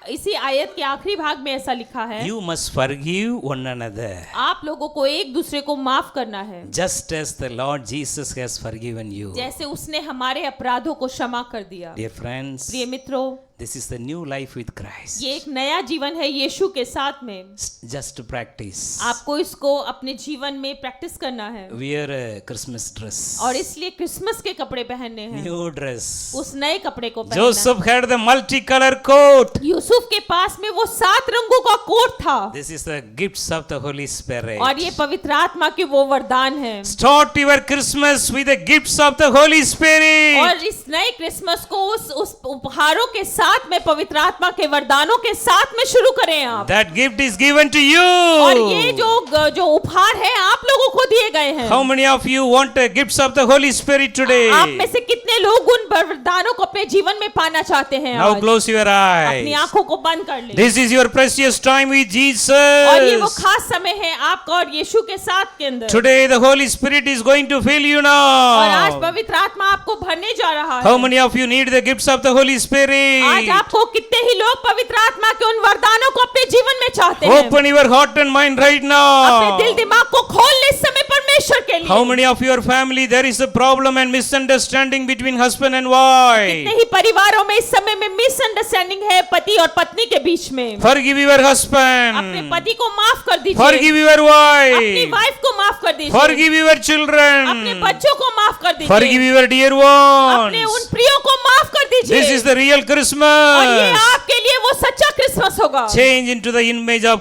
इसी आयत के आखिरी भाग में ऐसा लिखा है,
you must forgive one another.
आप लोगों को एक दूसरे को माफ करना है,
Just as the Lord Jesus has forgiven you.
जैसे उसने हमारे अपराधों को क्षमा कर दिया।
Dear friends,
प्रिय मित्रों,
this is the new life with Christ.
ये एक नया जीवन है यीशु के साथ में।
Just practice.
आपको इसको अपने जीवन में प्रैक्टिस करना है।
Wear a Christmas dress.
और इसलिए क्रिसमस के कपड़े पहनने हैं,
New dress.
उस नए कपड़े को पहनना।
Joseph had the multicolor coat.
Yusuf के पास में वो 7 रंगों का कोट था।
This is the gifts of the Holy Spirit.
और ये पवित्र आत्मा के वो वरदान है।
Start your Christmas with the gifts of the Holy Spirit.
और इस नए क्रिसमस को उस उपहारों के साथ में, पवित्र आत्मा के वरदानों के साथ में शुरू करें आप।
That gift is given to you.
और ये जो उपहार है आप लोगों को दिए गए हैं।
How many of you want the gifts of the Holy Spirit today?
आप में से कितने लोग उन वरदानों को अपने जीवन में पाना चाहते हैं?
Now
आज
close your
अपनी
eyes.
आंखों को बंद कर लें।
This is your precious time with
और ये वो
Jesus.
खास समय है आपका और यीशु के साथ के अंदर।
Today the Holy Spirit is going to fill you
और आज
now.
पवित्र आत्मा आपको भरने जा रहा
How
है।
many of you need the gifts of the Holy
आज
Spirit?
आपको कितने ही लोग पवित्र आत्मा के उन वरदानों को अपने जीवन में चाहते हैं।
Open your heart and mind right
अपने दिल
now.
दिमाग को खोल ले इस समय परमेश्वर परमेश्वर के
How
लिए।
many of your family there is a problem and misunderstanding between husband and wife?
नहीं, परिवारों में इस समय में मिसअंडरस्टैंडिंग है पति और पत्नी के बीच में।
Forgive your
अपने
husband.
पति को माफ कर दीजिए,
Forgive your
अपनी
wife.
वाइफ को माफ कर दीजिए,
Forgive your
अपने
children.
बच्चों को माफ कर
Forgive
दीजिए,
your dear
अपने
ones.
उन प्रियों को माफ कर
This
दीजिए।
is the real
और ये
Christmas.
आपके लिए वो सच्चा क्रिसमस होगा।
Change into the image of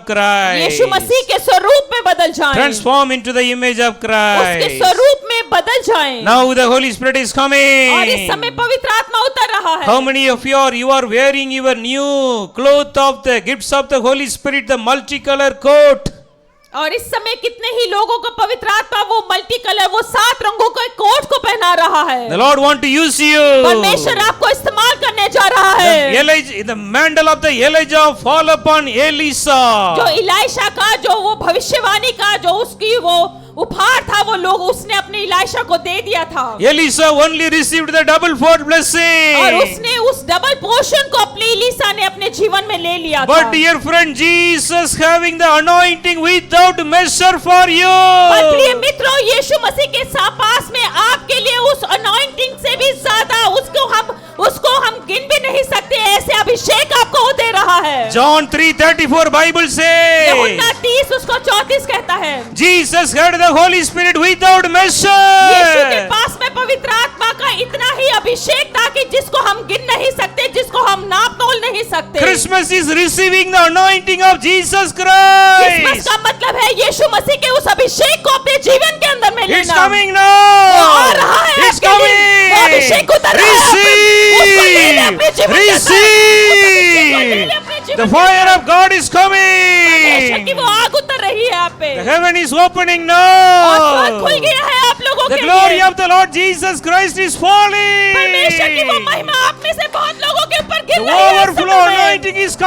Yeshu
Christ.
मसीह के स्वरूप में बदल जाएं,
Transform into the image of
उसके
Christ.
स्वरूप में बदल जाएं।
Now the Holy Spirit is
और इस समय
coming.
पवित्र आत्मा उतर रहा है।
How many of you are wearing your new cloth of the gifts of the Holy Spirit, the multicolor coat?
और इस समय कितने ही लोगों को पवित्र आत्मा वो मल्टी कलर, वो 7 रंगों के कोट को पहना रहा है।
The Lord want to use you.
परमेश्वर आपको इस्तेमाल करने जा रहा है।
The mantle of the Elijah fall upon
जो
Elisha.
इलाइशा का, जो वो भविष्यवाणी का, जो उसकी वो उपहार था, वो लोग उसने अपने इलाइशा को दे दिया था।
Elisha only received the double fold
और
blessing.
उसने उस डबल पोर्शन को अपने इलीसा ने अपने जीवन में ले लिया था।
But dear friend, Jesus having the anointing without measure for
पर प्रिय
you.
मित्रों, यीशु मसीह के पास में आपके लिए उस अनॉइंटिंग से भी ज्यादा उसको हम गिन भी नहीं सकते, ऐसे अभिषेक आपको दे रहा है।
John 3:34 Bible says.
यूहन्ना 30 उसको 34 कहता है।
Jesus had the Holy Spirit without
यीशु के
measure.
पास में पवित्र आत्मा का इतना ही अभिषेक था कि जिसको हम गिन नहीं सकते, जिसको हम नाप तोल नहीं सकते।
Christmas is receiving the anointing of Jesus
Christmas
Christ.
का मतलब है यीशु मसीह के उस अभिषेक को अपने जीवन के अंदर में
It's
लेना।
coming
वो आ
now.
रहा है
It's
आपके लिए। वो अभिषेक
coming.
उतर रहा है। उसको ले ले अपने जीवन के अंदर। उस अभिषेक को ले ले अपने
Receive.
जीवन
The
के
fire
अंदर।
of God is
परमेश्वर की
coming.
वो आग उतर रही है आप पे।
The heaven is opening
और स्वर्ग खुल
now.
गया है आप लोगों
The
के
glory
लिए।
of the Lord Jesus Christ is falling.
परमेश्वर की वो महिमा आप में से बहुत लोगों के ऊपर
The
गिर रही है इस
overflow
समय में।
anointing is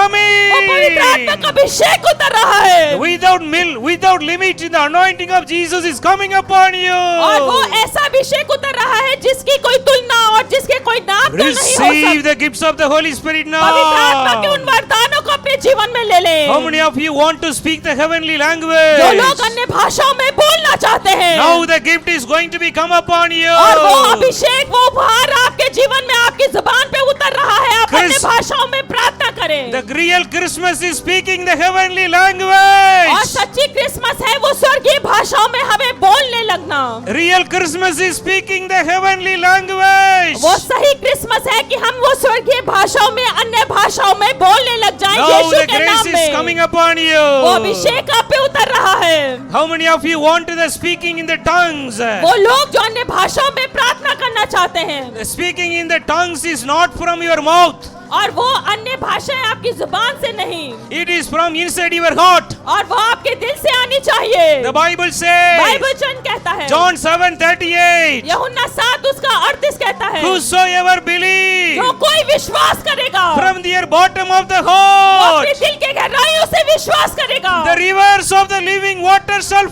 वो पवित्र आत्मा का
coming.
अभिषेक उतर रहा है।
Without limit, the anointing of Jesus is coming upon you.
और वो ऐसा अभिषेक उतर रहा है जिसकी कोई तुलना और जिसके कोई नाप तो नहीं हो
Receive
सकता।
the gifts of the Holy Spirit
पवित्र आत्मा के उन
now.
वरदानों को अपने जीवन में ले ले।
How many of you want to speak the heavenly
जो
language?
लोग अन्य भाषाओं में बोलना चाहते हैं,
Now the gift is going to be come upon you.
और वो अभिषेक, वो उपहार आपके जीवन में आपकी जुबान पे उतर रहा है। आप अन्य
Chris-
भाषाओं में प्रार्थना करें।
The real Christmas is speaking the heavenly
और
language.
सच्ची क्रिसमस है वो स्वर्गीय भाषाओं में हमें बोलने लगना।
Real Christmas is speaking the heavenly language.
वो सही क्रिसमस है कि हम वो स्वर्गीय भाषाओं में, अन्य भाषाओं में बोलने लग जाएं
Now
यीशु
the
के
grace
नाम
is
में।
coming upon
वो
you.
अभिषेक आप पे उतर रहा है।
How many of you want the speaking in the tongues?
वो लोग जो अन्य भाषाओं में प्रार्थना करना चाहते हैं,
The speaking in the tongues is not from your mouth.
और वो अन्य भाषाएं आपकी जुबान से नहीं,
It is from inside your heart.
और वो आपके दिल से आनी चाहिए।
The Bible says,
बाइबल चन कहता है,
John 7:38,
यूहन्ना 7 उसका 38 कहता है,
whosoever believes
जो कोई विश्वास करेगा,
from the bottom of the
वो
heart,
अपने दिल के गहराइयों से विश्वास करेगा,
the rivers of the living water shall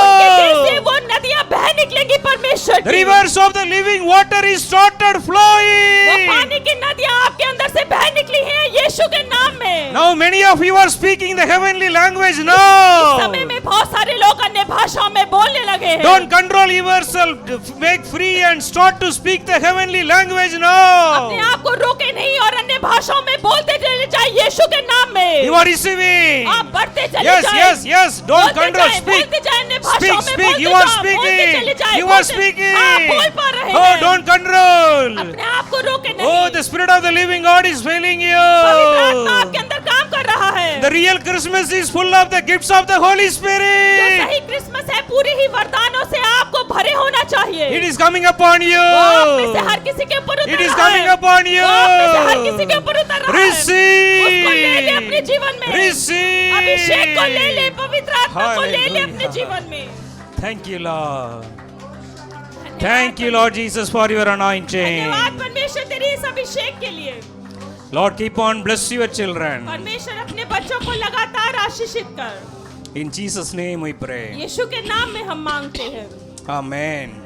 उनके दिल से
flow.
वो नदियां बह निकलेंगी परमेश्वर
The
की।
rivers of the living water is started
वो
flowing.
पानी की नदियां आपके अंदर से बह निकली हैं यीशु के नाम में।
Now many of you are speaking the heavenly language
इस
now.
समय में बहुत सारे लोग अन्य भाषाओं में बोलने लगे हैं।
Don't control yourself. Make free and start to speak the heavenly language
अपने
now.
आप को रोके नहीं और अन्य भाषाओं में बोलते चले जाए यीशु के नाम में।
You are receiving.
आप बढ़ते चले
Yes,
जाए।
yes, yes. Don't
बोलते
control.
जाए,
Speak.
बोलते जाए अन्य भाषाओं में,
Speak.
बोलते
You are
जाओ, बोलते चले
speaking.
जाए,
You are
बोलते-
speaking.
हाँ, बोल पा रहे
Oh,
हैं।
don't control.
अपने आप को रोके नहीं।
Oh, the Spirit of the living God is filling
पवित्र आत्मा आपके
you.
अंदर काम कर रहा है।
The real Christmas is full of the gifts of the Holy
जो
Spirit.
सही क्रिसमस है पूरी ही वरदानों से आपको भरे होना चाहिए।
It is coming upon you.
वो आप में से हर किसी के ऊपर उतर
It is
रहा
coming
है।
upon you.
वो आप में से हर किसी के ऊपर उतर रहा है। उसको ले ले अपने
Receive.
जीवन में।
Receive.
अभिषेक को ले ले, पवित्र आत्मा को ले ले
Hallelujah.
अपने जीवन में।
Thank you, Lord. Thank you, Lord Jesus, for your anointing.
धन्यवाद परमेश्वर तेरे इस अभिषेक के लिए।
Lord, keep on bless your children.
परमेश्वर अपने बच्चों को लगातार आशीषित कर।
In Jesus' name we pray.
यीशु के नाम में हम मांगते हैं।
Amen.